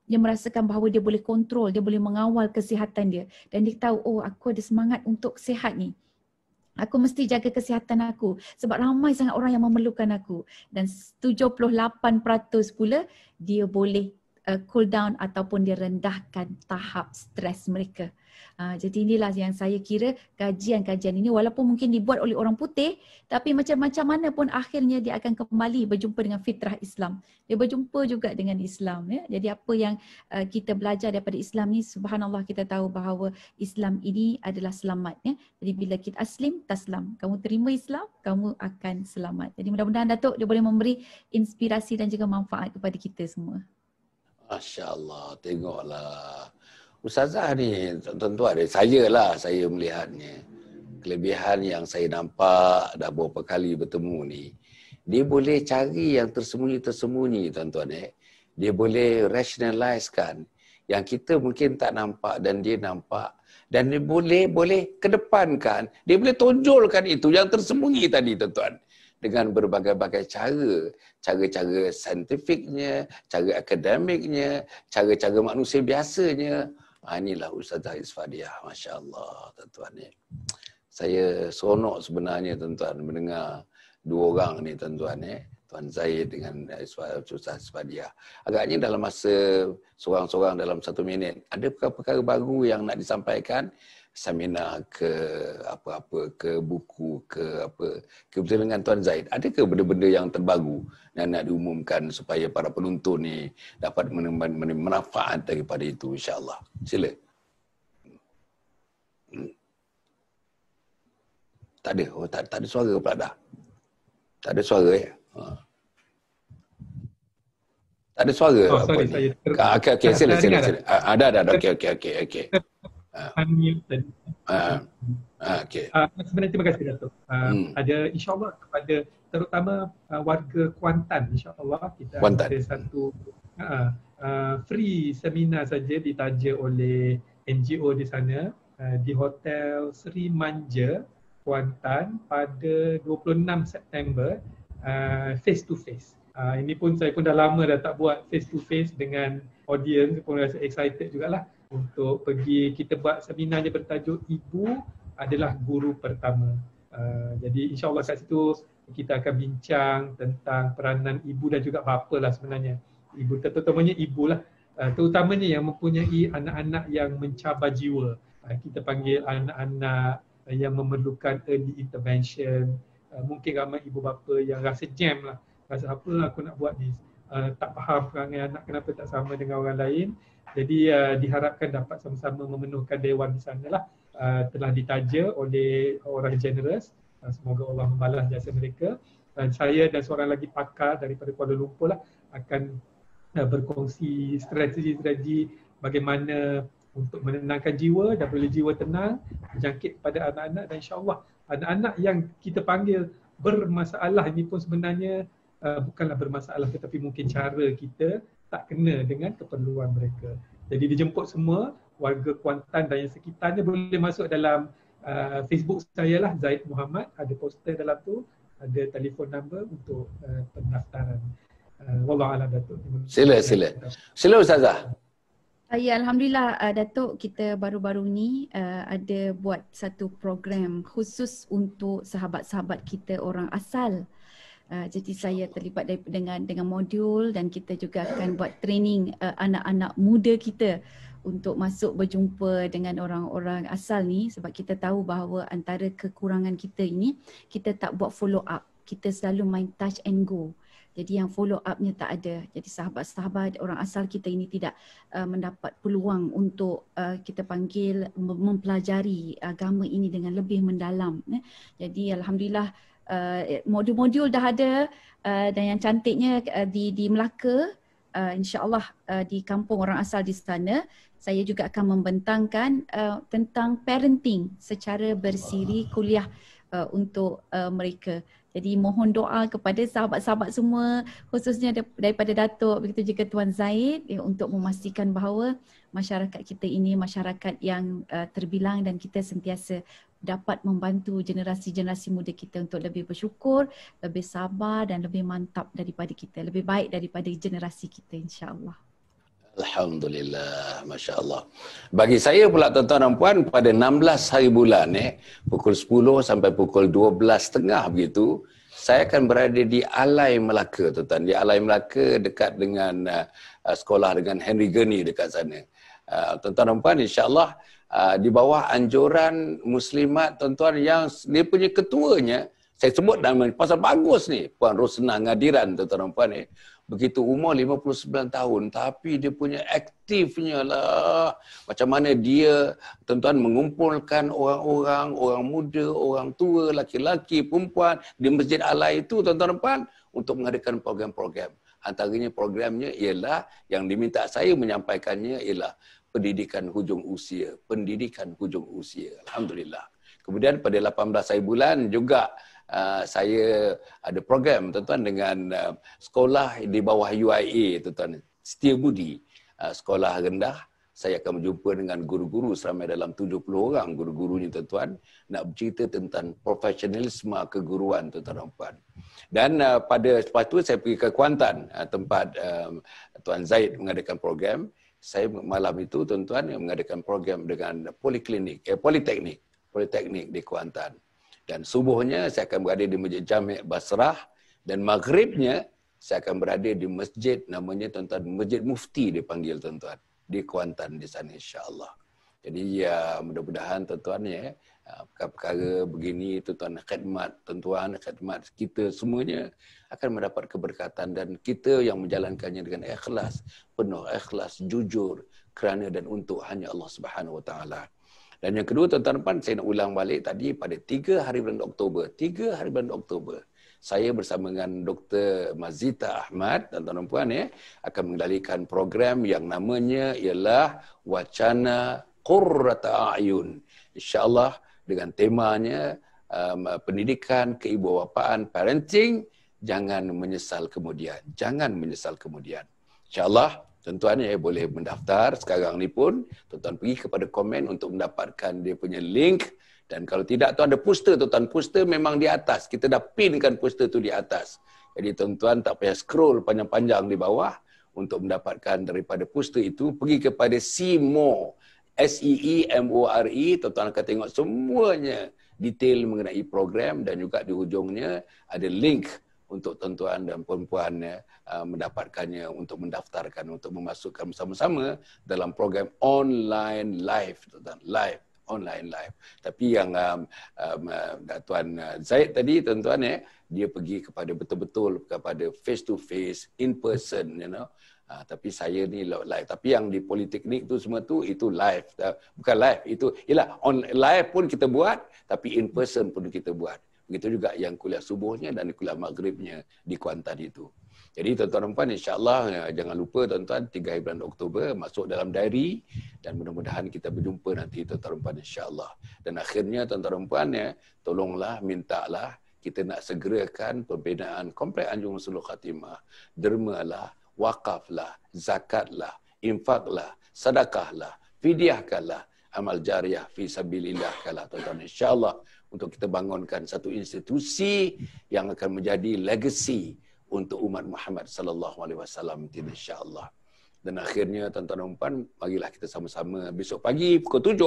dia merasakan bahawa dia boleh kontrol, dia boleh mengawal kesihatan dia. Dan dia tahu, oh aku ada semangat untuk sihat ni. Aku mesti jaga kesihatan aku sebab ramai sangat orang yang memerlukan aku. Dan 78% pula dia boleh cool down ataupun dia rendahkan tahap stres mereka. Jadi inilah yang saya kira kajian-kajian ini, walaupun mungkin dibuat oleh orang putih, tapi macam-macam mana pun akhirnya dia akan kembali berjumpa dengan fitrah Islam. Dia berjumpa juga dengan Islam. Ya. Jadi apa yang kita belajar daripada Islam ni, subhanallah, kita tahu bahawa Islam ini adalah selamat. Ya. Jadi bila kita aslim, taslam. Kamu terima Islam, kamu akan selamat. Jadi mudah-mudahan Datuk dia boleh memberi inspirasi dan juga manfaat kepada kita semua. Masya Allah, tengoklah. Ustazah ni, tuan-tuan, saya melihatnya. Kelebihan yang saya nampak dah beberapa kali bertemu ni, dia boleh cari yang tersembunyi-tersembunyi, tuan-tuan. Dia boleh rationalizekan yang kita mungkin tak nampak dan dia nampak. Dan dia boleh kedepankan, dia boleh tonjolkan itu yang tersembunyi tadi, tuan-tuan. Dengan berbagai-bagai cara-cara saintifiknya, cara akademiknya, cara-cara manusia biasanya. Inilah Ustazah Isfadiah, Masya Allah, tuan-tuan. Saya seronok sebenarnya, tuan-tuan, mendengar dua orang ni, tuan-tuan. Tuan Zaid dengan Ustazah Isfadiah. Agaknya dalam masa seorang-seorang dalam 1 minit, ada perkara-perkara baru yang nak disampaikan? Seminar ke apa-apa, ke buku, ke apa, kebetulan dengan Tuan Zaid, adakah benda-benda yang terbaru yang nak diumumkan supaya para penonton ni dapat manfaat daripada itu, insya-Allah. Sila. Tak ada. Oh, tak ada suara pula dah. Tak ada suara ya. Tak ada suara. Oh, sorry, saya okey, sila. Ada. Okey. Unmuted. Okay. Sebenarnya terima kasih Datuk. Ada insya-Allah kepada terutama warga Kuantan, insya-Allah kita Kuantan. ada satu free seminar saja ditaja oleh NGO di sana di Hotel Sri Manja, Kuantan pada 26 September face to face. Ini pun saya pun dah lama dah tak buat face to face dengan audience, pun rasa excited jugalah untuk pergi. Kita buat seminarnya bertajuk Ibu adalah Guru Pertama. Jadi insyaAllah kat situ kita akan bincang tentang peranan ibu dan juga bapa lah sebenarnya. Ibu terutamanya ibu lah, terutamanya yang mempunyai anak-anak yang mencabar jiwa. Kita panggil anak-anak yang memerlukan early intervention. Mungkin ramai ibu bapa yang rasa jam lah, rasa apa aku nak buat ni, tak faham perangai anak kenapa tak sama dengan orang lain. Jadi diharapkan dapat sama-sama memenuhkan dewan di sana lah. Telah ditaja oleh orang generous. Semoga Allah membalas jasa mereka. Dan saya dan seorang lagi pakar daripada Kuala Lumpur lah akan berkongsi strategi-strategi bagaimana untuk menenangkan jiwa dan bila jiwa tenang, berjangkit kepada anak-anak, dan insyaAllah anak-anak yang kita panggil bermasalah ini pun sebenarnya bukanlah bermasalah, tetapi mungkin cara kita tak kena dengan keperluan mereka. Jadi dijemput semua warga Kuantan dan yang sekitarnya boleh masuk dalam Facebook saya lah, Zaid Muhammad, ada poster dalam tu, ada telefon number untuk pendaftaran. Wallahualam Datuk. Sila Ustazah. Ya, Alhamdulillah Datuk, kita baru-baru ni ada buat satu program khusus untuk sahabat-sahabat kita orang asal. Jadi saya terlibat dengan modul, dan kita juga akan buat training anak-anak muda kita untuk masuk berjumpa dengan orang-orang asal ni, sebab kita tahu bahawa antara kekurangan kita ini, kita tak buat follow up. Kita selalu main touch and go. Jadi yang follow upnya tak ada. Jadi sahabat-sahabat orang asal kita ini tidak mendapat peluang untuk kita panggil mempelajari agama ini dengan lebih mendalam. Jadi Alhamdulillah modul-modul dah ada, dan yang cantiknya di Melaka, insyaAllah di kampung orang asal di sana, saya juga akan membentangkan tentang parenting secara bersiri kuliah untuk mereka. Jadi mohon doa kepada sahabat-sahabat semua, khususnya daripada Datuk, begitu juga Tuan Zaid, untuk memastikan bahawa masyarakat kita ini masyarakat yang terbilang, dan kita sentiasa dapat membantu generasi-generasi muda kita untuk lebih bersyukur, lebih sabar dan lebih mantap daripada kita, lebih baik daripada generasi kita, insya-Allah. Alhamdulillah, Masya Allah. Bagi saya pula tuan-tuan dan puan, pada 16 hari bulan pukul 10 sampai pukul 12.30 begitu, saya akan berada di Alai Melaka, tuan-tuan. Di Alai Melaka dekat dengan sekolah dengan Henry Gurney dekat sana. Tuan-tuan dan puan, insya-Allah di bawah anjuran muslimat, tuan-tuan, yang dia punya ketuanya, saya sebut nama pasal bagus ni, Puan Rosna Ngadiran, tuan-tuan dan puan ni. Begitu umur 59 tahun, tapi dia punya aktifnya lah. Macam mana dia, tuan-tuan, mengumpulkan orang-orang, orang muda, orang tua, laki-laki, perempuan di Masjid Alai itu, tuan-tuan dan puan, untuk mengadakan program-program. Antaranya programnya ialah, yang diminta saya menyampaikannya ialah pendidikan hujung usia. Pendidikan hujung usia. Alhamdulillah. Kemudian pada 18 hari bulan juga, saya ada program, tuan-tuan, dengan sekolah di bawah UIA, tuan-tuan, Setia Budi, sekolah rendah. Saya akan berjumpa dengan guru-guru seramai dalam 70 orang guru-gurunya, tuan-tuan, nak bercerita tentang profesionalisme keguruan, tuan-tuan dan puan. Dan pada lepas tu saya pergi ke Kuantan, tempat Tuan Zaid mengadakan program. Saya malam itu, tuan-tuan, mengadakan program dengan Politeknik di Kuantan. Dan subuhnya saya akan berada di Masjid Jami' Basrah, dan maghribnya saya akan berada di masjid, namanya, tuan-tuan, Masjid Mufti dipanggil, tuan-tuan, di Kuantan di sana, insya-Allah. Jadi mudah-mudahan, tuan-tuan, perkara-perkara begini, tuan-tuan, khidmat kita semuanya akan mendapat keberkatan, dan kita yang menjalankannya dengan ikhlas, penuh ikhlas, jujur, kerana dan untuk hanya Allah Subhanahu Wa Taala. Dan yang kedua, tuan-tuan, saya nak ulang balik tadi, pada 3 hari bulan Oktober, saya bersama dengan Dr. Mazita Ahmad, tuan-tuan dan puan, akan mengendalikan program yang namanya ialah Wacana Qurrata A'yun. InsyaAllah dengan temanya pendidikan, keibubapaan, parenting, jangan menyesal kemudian. InsyaAllah Tuan-tuan boleh mendaftar sekarang ni pun. Tuan-tuan pergi kepada komen untuk mendapatkan dia punya link. Dan kalau tidak tu ada poster, tuan-tuan. Poster memang di atas. Kita dah pinkan poster tu di atas. Jadi tuan-tuan tak payah scroll panjang-panjang di bawah untuk mendapatkan daripada poster itu. Pergi kepada See More. SEEMORE. Tuan-tuan akan tengok semuanya detail mengenai program dan juga di hujungnya ada link untuk tuan-tuan dan puan-puan mendapatkannya untuk mendaftarkan, untuk memasukkan bersama-sama dalam program online live, tuan-tuan, live. Online live. Tapi yang Tuan Zaid tadi, tuan-tuan, dia pergi kepada betul-betul kepada face to face, in person, you know. Tapi saya ni live. Tapi yang di Politeknik tu semua tu itu live. Bukan live, itu ialah on live pun kita buat, tapi in person pun kita buat. Begitu juga yang kuliah subuhnya dan kuliah maghribnya di Kuantan itu. Jadi tuan-tuan dan puan, insya-Allah jangan lupa tuan-tuan 3 hari bulan Oktober masuk dalam diary dan mudah-mudahan kita berjumpa nanti tuan-tuan dan puan, insya-Allah. Dan akhirnya tuan-tuan dan puan, tolonglah, mintalah kita nak segerakan pembinaan Kompleks Anjung Husnul Khatimah. Dermalah, wakaflah, zakatlah, infaklah, sedekahlah, fidyahkanlah, amal jariah fi sabilillah kalah tuan-tuan, insya-Allah, untuk kita bangunkan satu institusi yang akan menjadi legacy untuk umat Muhammad sallallahu alaihi wasallam, insya-Allah. Dan akhirnya tuan-tuan dan puan, marilah kita sama-sama besok pagi pukul 7,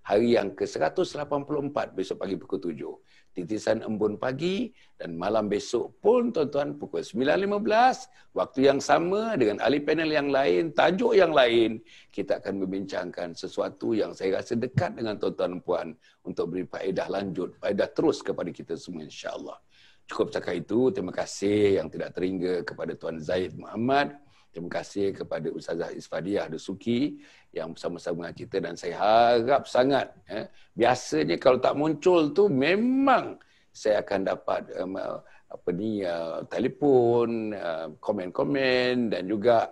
hari yang ke-184 besok pagi pukul 7. Titisan embun pagi dan malam besok pun tuan-tuan pukul 9.15, waktu yang sama dengan ahli panel yang lain, tajuk yang lain, kita akan membincangkan sesuatu yang saya rasa dekat dengan tuan-tuan dan puan untuk beri faedah lanjut, faedah terus kepada kita semua, insya-Allah. Cukup cakap itu. Terima kasih yang tidak terhingga kepada Tuan Zaid Muhammad. Terima kasih kepada Ustazah Isfadiah Dasuki yang bersama-sama dengan kita, dan saya harap sangat, biasanya kalau tak muncul tu memang saya akan dapat telefon, komen-komen dan juga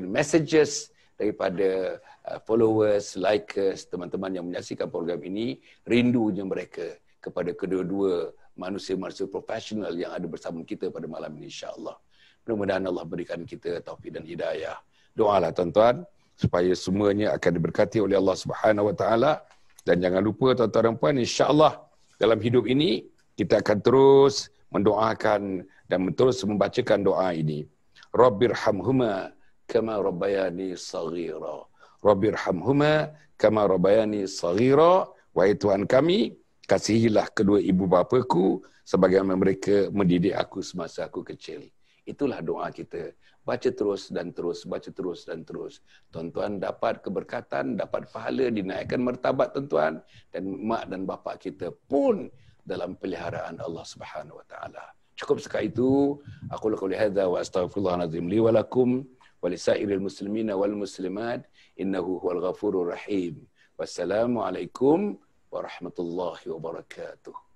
messages daripada followers, likers, teman-teman yang menyaksikan program ini, rindunya mereka kepada kedua-dua manusia-manusia profesional yang ada bersama kita pada malam ini, insya-Allah. Mudah-mudahan Allah berikan kita taufik dan hidayah. Doalah tuan-tuan supaya semuanya akan diberkati oleh Allah Subhanahu wa taala, dan jangan lupa tuan-tuan dan puan, insya-Allah dalam hidup ini kita akan terus mendoakan dan terus membacakan doa ini. Rabbirhamhuma kama rabbayani saghira. Rabbirhamhuma kama rabbayani saghira. Wahai Tuhan kami, kasihilah kedua ibu bapaku sebagaimana mereka mendidik aku semasa aku kecil. Itulah doa kita. Baca terus dan terus, baca terus dan terus. Tuan-tuan dapat keberkatan, dapat pahala, dinaikkan martabat tuan-tuan, dan mak dan bapa kita pun dalam peliharaan Allah Subhanahu wa taala. Cukup sekali itu. Aku qouli hadza wa astaghfirullahal azim li wa lakum wa lisairil muslimina wal muslimat innahu huwal ghafurur rahim. Wassalamualaikum warahmatullahi wabarakatuh.